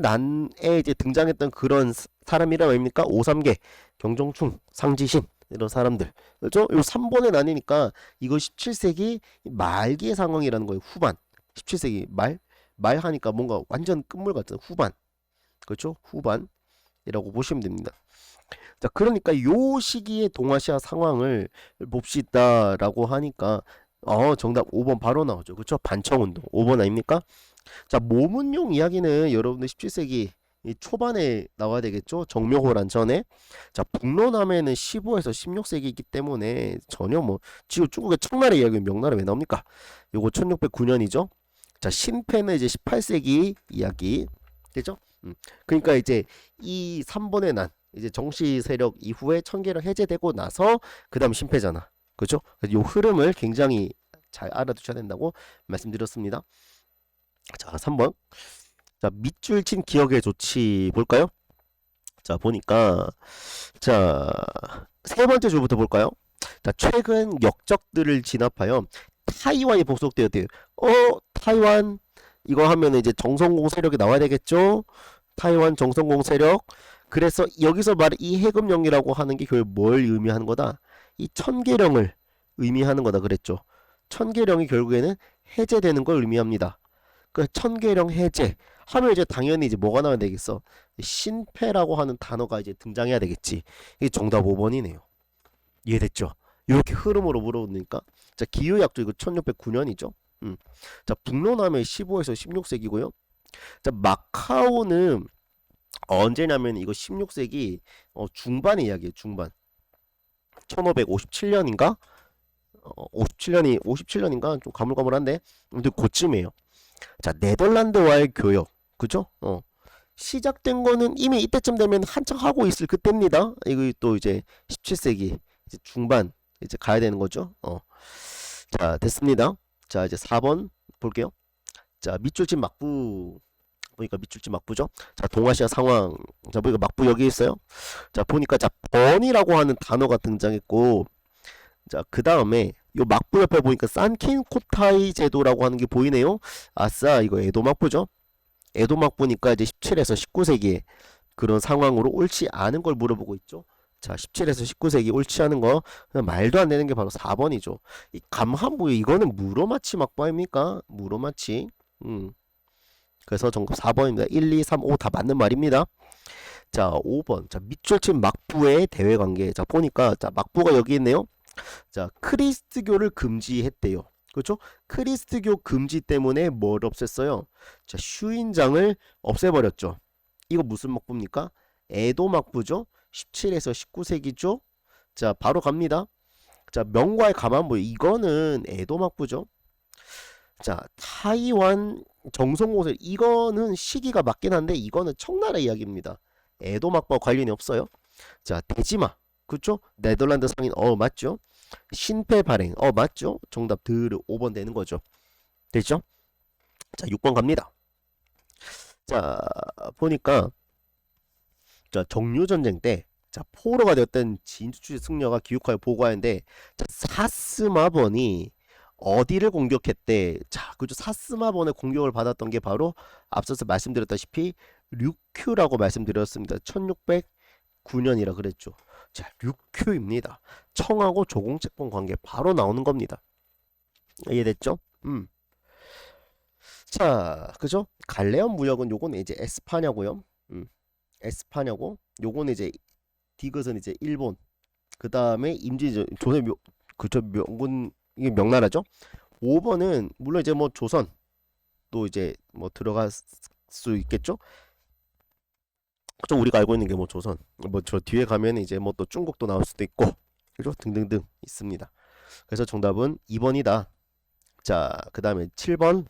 난에 이제 등장했던 그런 사람이란 말입니까? 오삼계, 경종충, 상지신 이런 사람들. 그렇죠? 요 3번의 난이니까 이거 17세기 말기의 상황이라는 거예요. 후반. 17세기 말하니까 뭔가 완전 끝물 같은 후반. 그렇죠? 후반이라고 보시면 됩니다. 자, 그러니까 요 시기의 동아시아 상황을 봅시다라고 하니까 정답 5번 바로 나오죠. 그렇죠? 반청운동 5번 아닙니까? 자, 모문용 이야기는 여러분들 17세기 이 초반에 나와야 되겠죠? 정묘호란 전에. 자, 북로남해는 15에서 16세기이기 때문에 전혀 뭐 지금 중국의 청나라 이야기 명나라 왜 나옵니까? 요거 1609년이죠. 자, 신패는 이제 18세기 이야기. 되죠? 그러니까 이제 이 3번의 난 이제 정치 세력 이후에 청계령 해제되고 나서 그다음 신패잖아. 그죠? 요 흐름을 굉장히 잘 알아두셔야 된다고 말씀드렸습니다. 자, 3번. 자, 밑줄 친 기억의 조치 볼까요? 자, 보니까 자, 세 번째 줄부터 볼까요? 자, 최근 역적들을 진압하여 타이완이 복속되었대요. 타이완 이거 하면 이제 정성공 세력이 나와야 되겠죠? 타이완 정성공 세력. 그래서 여기서 말한 이 해금령이라고 하는 게 결국 뭘 의미하는 거다? 이 천계령을 의미하는 거다 그랬죠. 천계령이 결국에는 해제되는 걸 의미합니다. 그 천계령 해제 하면 이제 당연히 이제 뭐가 나와야 되겠어? 신패라고 하는 단어가 이제 등장해야 되겠지. 이게 정답 5번이네요. 이해됐죠? 이렇게 흐름으로 물어보니까 자, 기후약조 이거 1609년이죠. 자, 북로남해 15에서 16세기고요. 자, 마카오는 언제냐면 이거 16세기 중반의 이야기예요. 중반. 1557년인가? 57년인가? 좀 가물가물한데. 근데 그쯤이에요. 자, 네덜란드와의 교역. 그죠? 시작된 거는 이미 이때쯤 되면 한창 하고 있을 그때입니다. 이거 또 이제 17세기 이제 중반 이제 가야 되는 거죠. 자, 됐습니다. 자, 이제 4번 볼게요. 자, 밑줄진 막부. 보니까 밑줄진 막부죠. 자, 동아시아 상황. 자, 보니까 막부 여기 있어요. 자, 보니까 자, 번이라고 하는 단어가 등장했고, 자, 그 다음에 요 막부 옆에 보니까 산킨코타이 제도라고 하는 게 보이네요. 아싸, 이거 에도 막부죠. 에도 막부니까 이제 17에서 19세기에 그런 상황으로 옳지 않은 걸 물어보고 있죠. 자, 17에서 19세기 옳지 않은 거 말도 안 되는 게 바로 4번이죠. 이 감한부 이거는 무로마치 막부 아닙니까? 무로마치. 그래서 정답 4번입니다. 1, 2, 3, 5 다 맞는 말입니다. 자, 5번. 자, 밑줄친 막부의 대외관계. 자, 보니까 자, 막부가 여기 있네요. 자, 크리스트교를 금지했대요. 그렇죠? 크리스트교 금지 때문에 뭘 없앴어요? 자, 슈인장을 없애버렸죠. 이거 무슨 막부입니까? 에도 막부죠. 17에서 19세기죠. 자, 바로 갑니다. 자, 명과의 가만부 이거는 에도 막부죠. 자, 타이완 정성공세 이거는 시기가 맞긴 한데 이거는 청나라 이야기입니다. 에도 막부와 관련이 없어요. 자, 대지마 그쵸? 네덜란드 상인 맞죠? 신패 발행 맞죠? 정답 드르 5번 되는 거죠. 됐죠? 자, 6번 갑니다. 자, 보니까 자, 정유전쟁 때 자, 포로가 되었던 진주추의 승려가 귀국하여 보고하는데 자, 사스마번이 어디를 공격했대? 자, 그죠? 사스마번의 공격을 받았던 게 바로 앞서서 말씀드렸다시피 류큐라고 말씀드렸습니다. 1609년이라 그랬죠. 자, 류큐입니다. 청하고 조공채권 관계 바로 나오는 겁니다. 이해됐죠? 자, 그죠? 갈레온 무역은 요거는 이제 에스파냐고요. 에스파냐고. 요거는 이제 디귿은 이제 일본. 그 다음에 임진 조선 그죠? 명군 이게 명나라죠. 5번은 물론 이제 뭐 조선 또 이제 뭐 들어갈 수 있겠죠. 좀 우리가 알고 있는 게 뭐 조선 뭐 저 뒤에 가면 이제 뭐 또 중국도 나올 수도 있고 그죠 등등등 있습니다. 그래서 정답은 2번이다. 자, 그 다음에 7번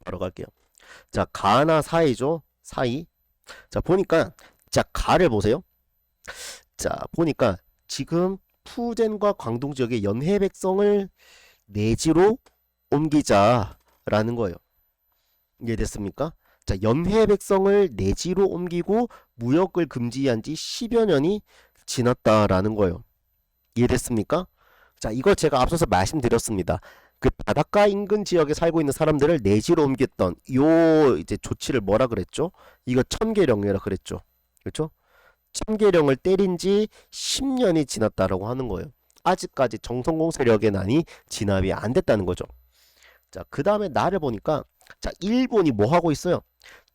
바로 갈게요. 자, 가나 사이죠. 사이. 자, 보니까 자, 가를 보세요. 자, 보니까 지금 푸젠과 광동 지역의 연해 백성을 내지로 옮기자라는 거예요. 이해됐습니까? 자, 연해 백성을 내지로 옮기고 무역을 금지한 지 10여 년이 지났다라는 거예요. 이해됐습니까? 자, 이거 제가 앞서서 말씀드렸습니다. 그 바닷가 인근 지역에 살고 있는 사람들을 내지로 옮겼던 요 이제 조치를 뭐라 그랬죠? 이거 천계령이라 그랬죠. 그렇죠? 천계령을 때린 지 10년이 지났다라고 하는 거예요. 아직까지 정성공 세력의 난이 진압이 안 됐다는 거죠. 자, 그 다음에 나를 보니까 자, 일본이 뭐 하고 있어요?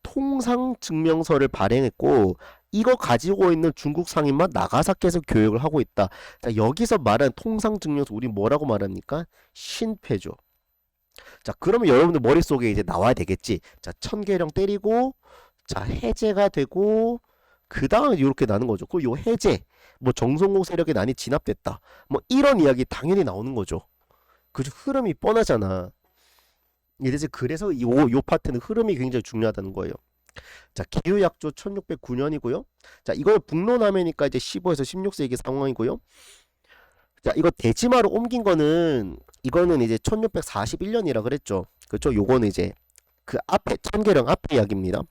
통상 증명서를 발행했고 이거 가지고 있는 중국 상인만 나가사키에서 교육을 하고 있다. 자, 여기서 말하는 통상 증명서 우리 뭐라고 말합니까? 신패죠. 자, 그러면 여러분들 머릿속에 이제 나와야 되겠지. 자, 천계령 때리고 자, 해제가 되고 그 다음에 이렇게 나는 거죠. 그 요 해제 뭐 정성공 세력의 난이 진압됐다. 뭐 이런 이야기 당연히 나오는 거죠. 그죠? 흐름이 뻔하잖아. 그래서 요 파트는 흐름이 굉장히 중요하다는 거예요. 자, 기후약조 1609년이고요. 자, 이걸 북론하면이니까 이제 15에서 16세기 상황이고요. 자, 이거 대지마로 옮긴 거는 이거는 이제 1641년이라 그랬죠. 그렇죠? 요거는 이제 그 앞에 천계령 앞에 이야기입니다.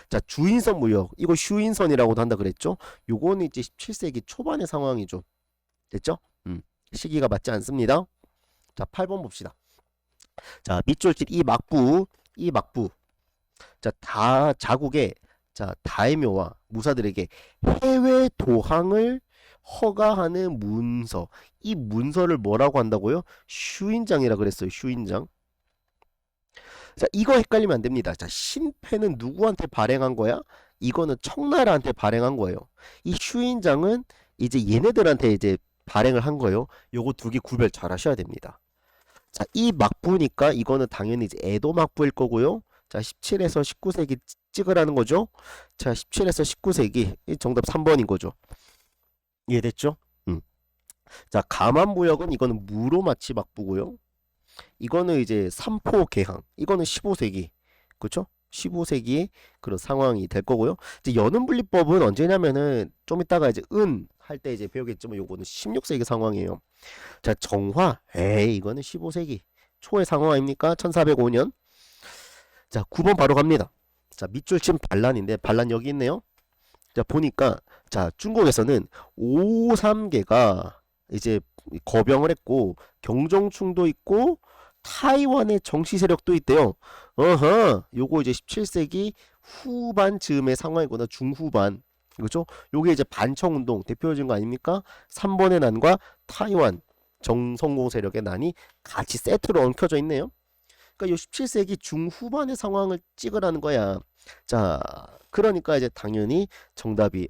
자, 주인선 무역 이거 슈인선이라고도 한다 그랬죠. 요거는 이제 17세기 초반의 상황이죠. 됐죠? 시기가 맞지 않습니다. 자, 8번 봅시다. 자, 밑줄짓 이 막부 자, 자국의 자, 다이묘와 무사들에게 해외 도항을 허가하는 문서. 이 문서를 뭐라고 한다고요? 슈인장이라 그랬어요. 슈인장. 자, 이거 헷갈리면 안 됩니다. 자, 신패는 누구한테 발행한 거야? 이거는 청나라한테 발행한 거예요. 이 슈인장은 이제 얘네들한테 이제 발행을 한 거예요. 요거 두 개 구별 잘 하셔야 됩니다. 자, 이 막부니까 이거는 당연히 이제 에도 막부일 거고요. 자, 17에서 19세기 찍으라는 거죠. 자, 17에서 19세기 정답 3번인 거죠. 이해됐죠? 자, 가만무역은 이거는 무로마치 막부고요. 이거는 이제 삼포 개항. 이거는 15세기. 그렇죠? 15세기 그런 상황이 될 거고요. 이제 연운분리법은 언제냐면은 좀 이따가 이제 은 할 때 이제 배우겠지만 요거는 16세기 상황이에요. 자, 정화. 이거는 15세기 초의 상황 아닙니까? 1405년. 자, 9번 바로 갑니다. 자, 밑줄 친 반란인데 반란 여기 있네요. 자, 보니까 자, 중국에서는 553개가 이제 거병을 했고 경정충도 있고 타이완의 정치 세력도 있대요. 요거 이제 17세기 후반 즈음의 상황이구나. 중후반. 그렇죠? 요게 이제 반청운동 대표적인 거 아닙니까? 3번의 난과 타이완 정성공 세력의 난이 같이 세트로 엉켜져 있네요. 그러니까 요 17세기 중후반의 상황을 찍으라는 거야. 자, 그러니까 이제 당연히 정답이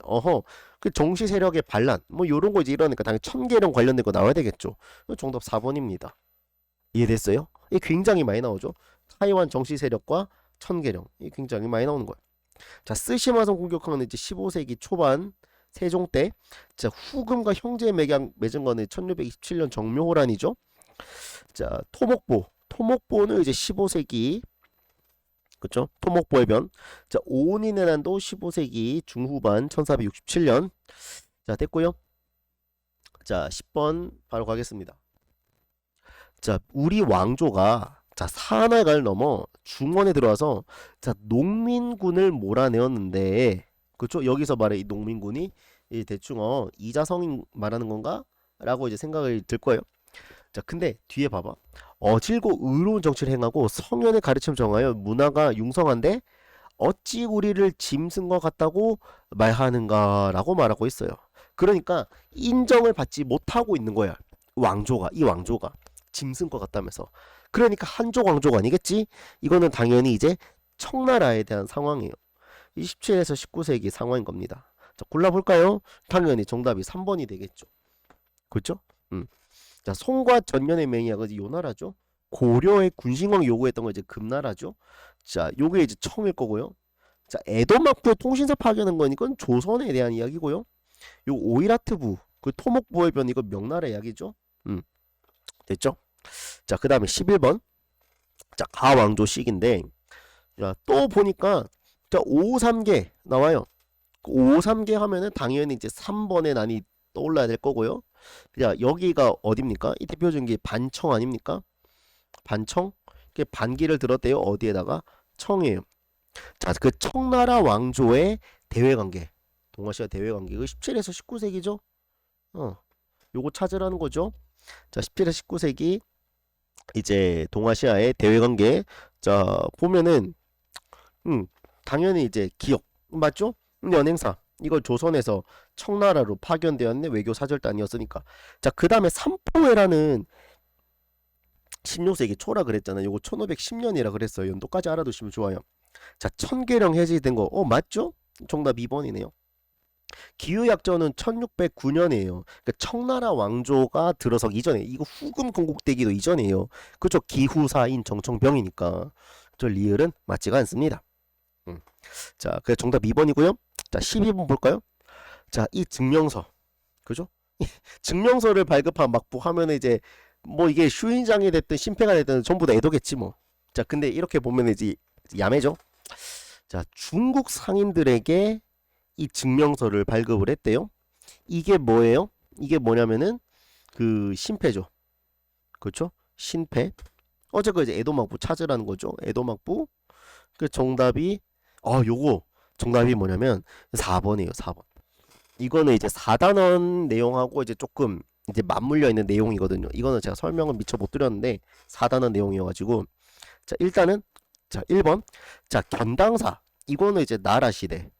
그 정치 세력의 반란 뭐 요런 거 이제 이러니까 당연히 천계령 관련된 거 나와야 되겠죠. 정답 4번입니다. 이해됐어요? 이게 굉장히 많이 나오죠. 타이완 정치 세력과 천계령 이게 굉장히 많이 나오는 거예요. 자, 쓰시마성 공격한 건 이제 15세기 초반 세종 때. 자, 후금과 형제 맺은 거는 1627년 정묘호란이죠. 자, 토목보는 이제 15세기 그쵸? 토목보의 변. 자, 오온인의 난도 15세기 중후반 1467년. 자, 됐고요. 자, 10번 바로 가겠습니다. 자, 우리 왕조가 자, 산악을 넘어 중원에 들어와서 자, 농민군을 몰아내었는데 그쵸? 여기서 말해 이 농민군이 이 대충 이자성이 말하는 건가? 라고 이제 생각이 들 거예요. 자, 근데 뒤에 봐봐. 어질고 의로운 정치를 행하고 성현의 가르침 정하여 문화가 융성한데 어찌 우리를 짐승과 같다고 말하는가라고 말하고 있어요. 그러니까 인정을 받지 못하고 있는 거야. 이 왕조가 짐승과 같다면서. 그러니까 한족 왕조가 아니겠지? 이거는 당연히 이제 청나라에 대한 상황이에요. 27에서 19세기 상황인 겁니다. 자, 골라볼까요? 당연히 정답이 3번이 되겠죠. 그렇죠? 자, 송과 전년의 맹약은 요 나라죠. 고려의 군신왕 요구했던 거 이제 금나라죠. 자, 요게 이제 청일 거고요. 자, 에도막부 통신사 파견한 건 이건 조선에 대한 이야기고요. 요 오이라트부 그 토목보의 변 이거 명나라 이야기죠. 됐죠? 자, 그 다음에 11번. 자, 가왕조식인데 자, 또 보니까 자, 553개 나와요. 553개 하면은 당연히 이제 3번의 난이 떠올라야 될 거고요. 자, 여기가 어딥니까? 이 대표적인 게 반청 아닙니까? 반청? 이게 반기를 들었대요. 어디에다가? 청이에요. 자, 그 청나라 왕조의 대외관계. 동아시아 대외관계. 이거 17에서 19세기죠? 요거 찾으라는 거죠. 자, 17에서 19세기 이제 동아시아의 대외관계. 자, 보면은 당연히 이제 기억 맞죠? 연행사 이걸 조선에서 청나라로 파견되었네. 외교 사절단이었으니까. 자, 그 다음에 삼포해라는 16세기 초라 그랬잖아요. 요거 1510년이라 그랬어요. 연도까지 알아두시면 좋아요. 자, 천계령 해제된 거 맞죠? 정답 2번이네요. 기후약전은 1609년이에요. 그러니까 청나라 왕조가 들어서기 이전에 이거 후금 건국되기도 이전이에요. 그죠? 기후사인 정청병이니까 저 리을은 맞지가 않습니다. 자, 그래 정답 2번이고요. 자, 12번 볼까요? 자, 이 증명서 그죠? 증명서를 발급한 막부 하면 이제 뭐 이게 슈인장이 됐든 심패가 됐든 전부 다 애도겠지 뭐. 자, 근데 이렇게 보면 이제 야매죠. 자, 중국 상인들에게 이 증명서를 발급을 했대요. 이게 뭐예요? 이게 뭐냐면은 그 신패죠. 그렇죠? 신패. 어제가 이제 에도막부 찾으라는 거죠. 에도막부. 그 정답이 요거 정답이 뭐냐면 4번이에요. 4번. 이거는 이제 4단원 내용하고 이제 조금 이제 맞물려 있는 내용이거든요. 이거는 제가 설명을 미처 못 드렸는데 4단원 내용이어가지고 자, 일단은 자, 1번. 자, 견당사. 이거는 이제 나라 시대.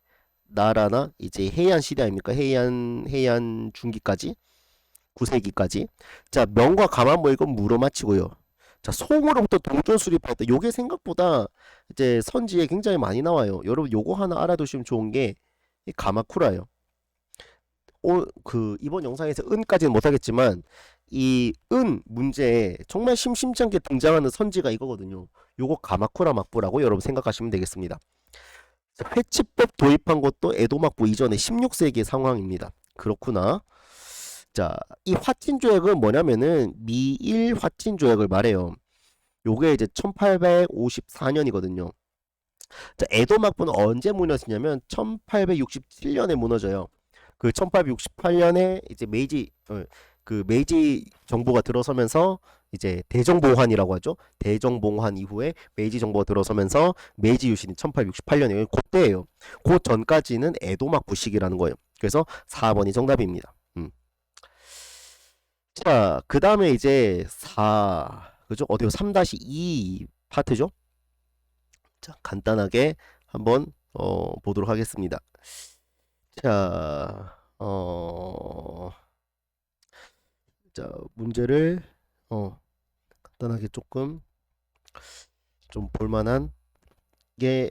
나라나 이제 해안 시대 아닙니까? 해안 중기까지 9세기까지. 자, 명과 가만 뭐 이건 무로 마치고요. 자, 송으로부터 동전 수립할 때 요게 생각보다 이제 선지에 굉장히 많이 나와요. 여러분 요거 하나 알아두시면 좋은 게 이 가마쿠라예요. 그 이번 영상에서 은까지는 못하겠지만 이 은 문제에 정말 심심치 않게 등장하는 선지가 이거거든요. 요거 가마쿠라 막부라고 여러분 생각하시면 되겠습니다. 회치법 도입한 것도 에도막부 이전의 16세기 상황입니다. 그렇구나. 자, 이 화친조약은 뭐냐면은 미일 화친조약을 말해요. 요게 이제 1854년이거든요. 자, 에도막부는 언제 무너지냐면 1867년에 무너져요. 그 1868년에 이제 메이지 정부가 들어서면서 이제 대정봉환이라고 하죠. 대정봉환 이후에 메이지 정부가 들어서면서 메이지 유신이 1868년이에요. 그때예요. 그 전까지는 에도막부 시기라는 거예요. 그래서 4번이 정답입니다. 자, 그 다음에 이제 그죠? 어디요? 3-2 파트죠? 자, 간단하게 한번 보도록 하겠습니다. 자, 자, 문제를 간단하게 조금 좀 볼만한 게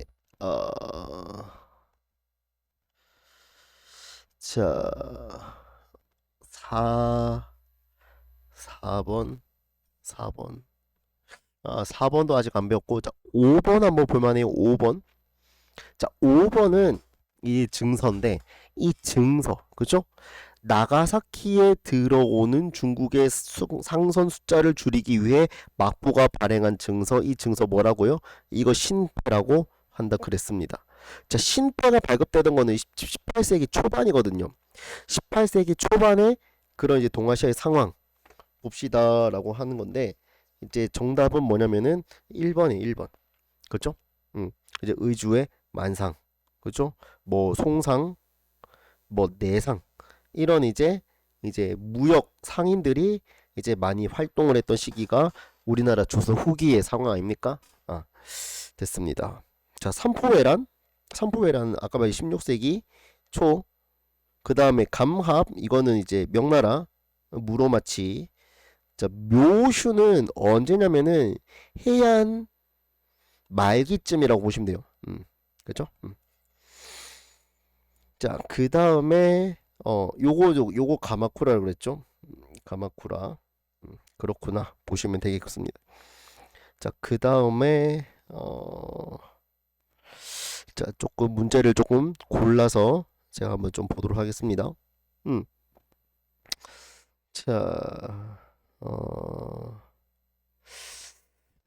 자, 4 4번 4번 4번도 아직 안 배웠고, 자, 5번 한번 볼만해요. 5번. 자, 5번은 이 증서인데, 이 증서, 그죠? 나가사키에 들어오는 중국의 상선 숫자를 줄이기 위해 막부가 발행한 증서, 이 증서 뭐라고요? 이거 신패라고 한다 그랬습니다. 자, 신패가 발급되던 거는 18세기 초반이거든요. 18세기 초반에 그런 이제 동아시아의 상황 봅시다라고 하는 건데, 이제 정답은 뭐냐면은 1번이 1번. 그죠? 이제 의주의 만상. 그죠? 뭐 송상, 뭐 내상 이런 이제 무역 상인들이 이제 많이 활동을 했던 시기가 우리나라 조선 후기의 상황 아닙니까? 됐습니다. 자, 삼포회란 아까 말한 16세기 초. 그 다음에 감합, 이거는 이제 명나라 무로마치. 자, 묘슈는 언제냐면은 해안 말기쯤이라고 보시면 돼요. 그죠? 자, 그 다음에 요거 가마쿠라라고 그랬죠? 가마쿠라. 그렇구나 보시면 되겠습니다. 자, 그 다음에 자, 조금 문제를 조금 골라서 제가 한번 좀 보도록 하겠습니다. 자,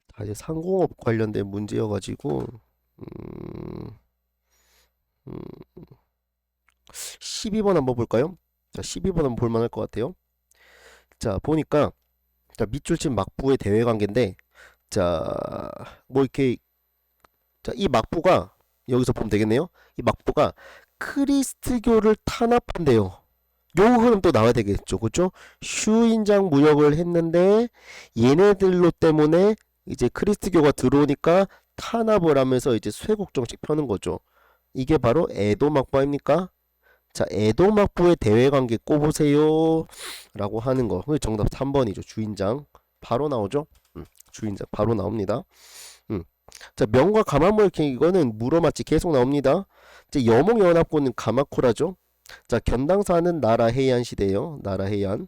다 이제 상공업 관련된 문제여가지고, 음, 12번 한번 볼까요? 자, 12번 한번 볼만할 것 같아요. 자, 보니까, 자, 밑줄친 막부의 대외 관계인데, 자, 뭐 이렇게, 자, 이 막부가, 여기서 보면 되겠네요. 이 막부가 크리스트교를 탄압한대요. 요 흐름 또 나와야 되겠죠. 그죠? 슈인장 무역을 했는데, 얘네들로 때문에 이제 크리스트교가 들어오니까 탄압을 하면서 이제 쇄국 정책 펴는 거죠. 이게 바로 에도 막부 아닙니까? 자, 에도 막부의 대외 관계 꼽으세요. 라고 하는 거. 정답 3번이죠. 주인장. 바로 나오죠? 주인장. 바로 나옵니다. 자, 명과 가마무역행 이거는 물어맞지 계속 나옵니다. 이제 여몽연합군은 가마코라죠. 자, 견당사는 나라 해안 시대예요. 나라 해안.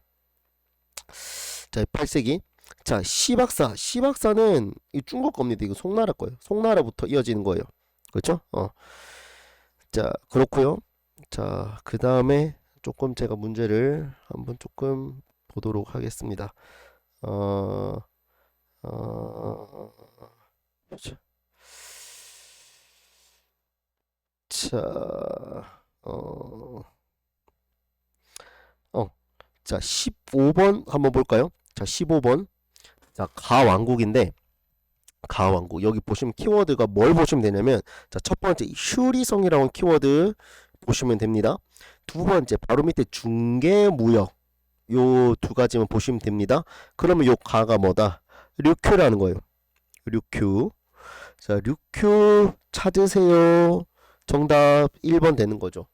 자, 8세기. 자, 시박사는 이 중국 겁니다. 이거 송나라 거예요. 송나라부터 이어지는 거예요. 그렇죠? 자, 그렇고요. 자, 그 다음에 조금 제가 문제를 한번 조금 보도록 하겠습니다. 자, 자, 15번 한번 볼까요? 자, 15번. 자, 가왕국인데, 가왕국. 여기 보시면 키워드가 뭘 보시면 되냐면, 자, 첫 번째, 휴리성이라는 키워드 보시면 됩니다. 두 번째, 바로 밑에 중개무역. 요 두 가지만 보시면 됩니다. 그러면 요 가가 뭐다? 류큐라는 거예요. 류큐. 자, 류큐 찾으세요. 정답 1번 되는 거죠.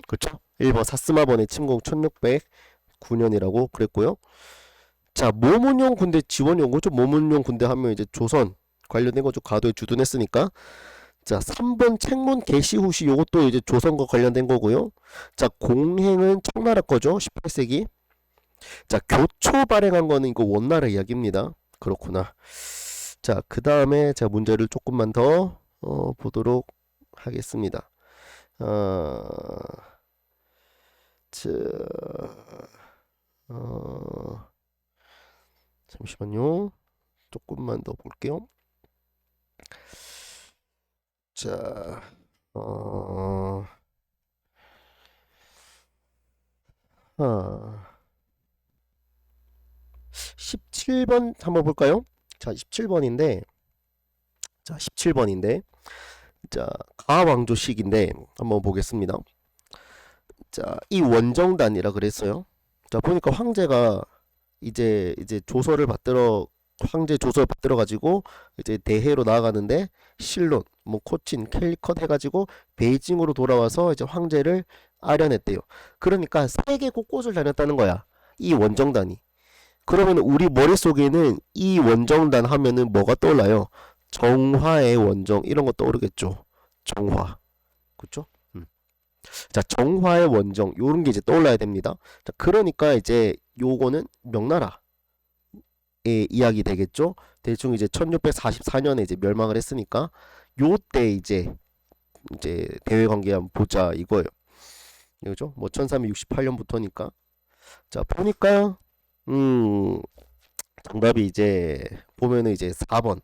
그렇죠? 1번 사스마번의 침공 1609년이라고 그랬고요. 자, 모문용 군대 지원용 거죠. 모문용 군대 하면 이제 조선 관련된 거죠. 가도에 주둔했으니까. 자, 3번 책문 개시 후시 요것도 이제 조선과 관련된 거고요. 자, 공행은 청나라 거죠. 18세기. 자, 교초 발행한 거는 이거 원나라 이야기입니다. 그렇구나. 자, 그 다음에 제가 문제를 조금만 더 보도록 하겠습니다. 자, 잠시만요. 조금만 더 볼게요. 자, 17번 한번 볼까요? 자, 17번인데, 자, 17번인데, 자, 가왕조식인데 한번 보겠습니다. 자, 이 원정단이라 그랬어요. 자, 보니까 황제가 이제 조서를 받들어 황제 조서를 받들어 가지고 이제 대해로 나아가는데 실론, 뭐 코친, 캘리컷 해가지고 베이징으로 돌아와서 이제 황제를 아련했대요. 그러니까 세계 곳곳을 다녔다는 거야. 이 원정단이. 그러면 우리 머릿속에는 이 원정단 하면은 뭐가 떠올라요? 정화의 원정 이런 거 떠오르겠죠. 정화. 그쵸? 자, 정화의 원정 요런 게 이제 떠올라야 됩니다. 자, 그러니까 이제 요거는 명나라 이야기 되겠죠. 대충 이제 1644년에 이제 멸망을 했으니까 요때 이제 대외 관계 한번 보자 이거예요. 그죠? 뭐 1368년부터니까. 자, 보니까 정답이 이제 보면은 이제 4번.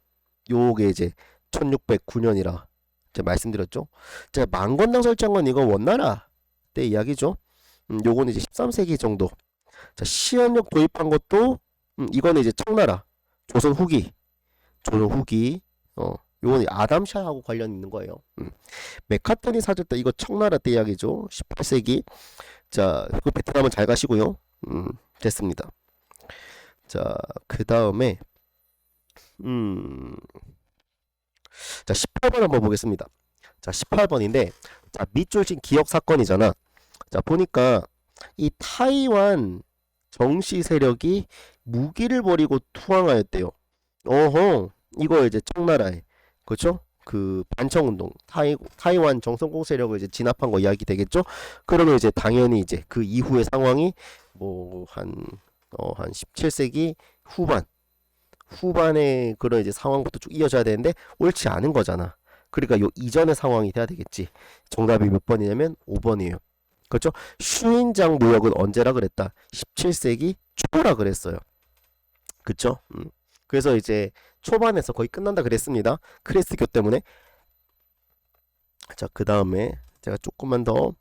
요게 이제 1609년이라 제가 말씀드렸죠. 자, 만건당 설정은 이거 원나라 때 이야기죠. 요거는 이제 13세기 정도. 자, 시연력 도입한 것도 이거는 이제 청나라 조선 후기 요거는 아담샤하고 관련 있는 거예요. 메카턴이 사줬다 이거 청나라 때 이야기죠. 18세기. 자, 그 베트남은 잘 가시고요. 됐습니다. 자, 그 다음에 자, 18번 한번 보겠습니다. 자, 18번인데 자, 밑줄친 기억 사건이잖아. 자, 보니까 이 타이완 정시 세력이 무기를 버리고 투항하였대요. 어허, 이거 이제 청나라에 그렇죠? 그 반청운동 타이완 정성공 세력을 이제 진압한 거 이야기 되겠죠? 그러면 이제 당연히 이제 그 이후의 상황이 뭐 한 17세기 후반에 그런 이제 상황부터 쭉 이어져야 되는데 옳지 않은 거잖아. 그러니까 요 이전의 상황이 돼야 되겠지. 정답이 몇 번이냐면 5번이에요. 그렇죠? 슈인장 무역은 언제라 그랬다? 17세기 초라 그랬어요. 그쵸? 그래서 이제 초반에서 거의 끝난다 그랬습니다. 크리스교 때문에. 자, 그 다음에 제가 좀만 더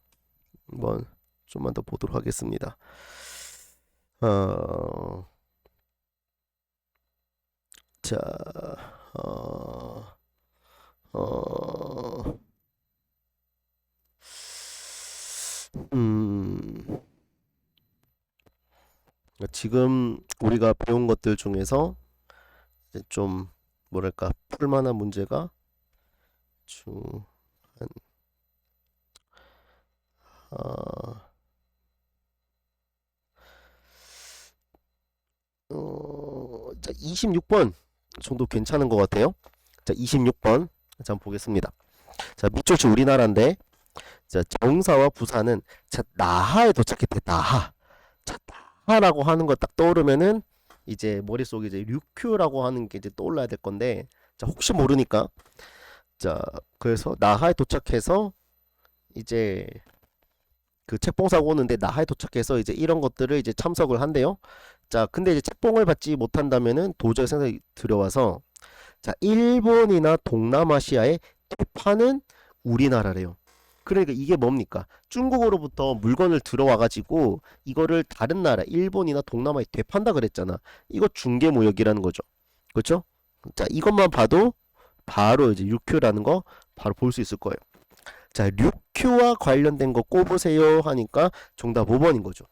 보도록 하겠습니다. 자, 지금 우리가 배운 것들 중에서 이제 좀 뭐랄까 풀만한 문제가 한 자, 26번 정도 괜찮은 것 같아요. 자, 26번 자, 한번 보겠습니다. 자, 밑줄치 우리나라인데 자, 정사와 부사는 자, 나하에 도착했대. 나하. 자, 나하라고 하는 거 딱 떠오르면은 이제 머릿속에 이제 류큐라고 하는 게 이제 떠올라야 될 건데 자, 혹시 모르니까 자, 그래서 나하에 도착해서 이제 그 책봉사고 오는데 나하에 도착해서 이제 이런 것들을 이제 참석을 한대요. 자, 근데 이제 책봉을 받지 못한다면은 도저히 생각이 들어와서 자, 일본이나 동남아시아에 되파는 우리나라래요. 그러니까 이게 뭡니까? 중국으로부터 물건을 들어와 가지고 이거를 다른 나라, 일본이나 동남아에 되판다 그랬잖아. 이거 중개무역이라는 거죠. 그렇죠? 자, 이것만 봐도 바로 이제 류큐라는 거 바로 볼 수 있을 거예요. 자, 류큐와 관련된 거 꼽으세요 하니까 정답 5번인 거죠.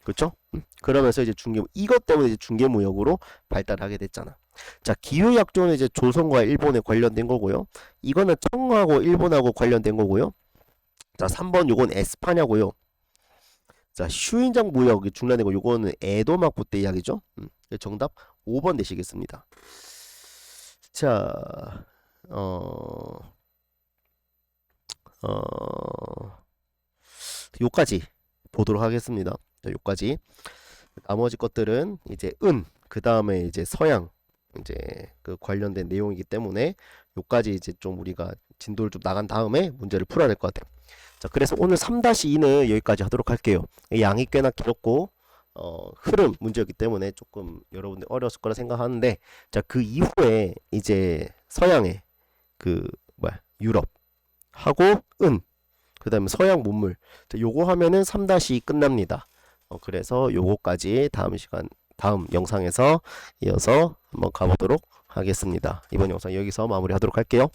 그렇죠? 그러면서 이제 이것 때문에 이제 중개무역으로 발달하게 됐잖아. 자, 기후약조는 이제 조선과 일본에 관련된 거고요. 이거는 청하고 일본하고 관련된 거고요. 자, 3번 요건 에스파냐고요. 자, 슈인장 무역이 중란되고 요거는 에도마쿠 때 이야기죠. 정답 5번 되시겠습니다. 자, 요까지 보도록 하겠습니다. 자, 요까지. 나머지 것들은 이제 그 다음에 이제 서양 이제 그 관련된 내용이기 때문에 요까지 이제 좀 우리가 진도를 좀 나간 다음에 문제를 풀어야 될 것 같아요. 자, 그래서 오늘 3-2는 여기까지 하도록 할게요. 양이 꽤나 길었고 흐름 문제였기 때문에 조금 여러분들 어려웠을 거라 생각하는데 자, 그 이후에 이제 서양의 그 유럽 하고 그 다음에 서양 문물 자, 요거 하면은 3-2 끝납니다. 그래서 요거까지 다음 영상에서 이어서 한번 가보도록 하겠습니다. 이번 영상 여기서 마무리하도록 할게요.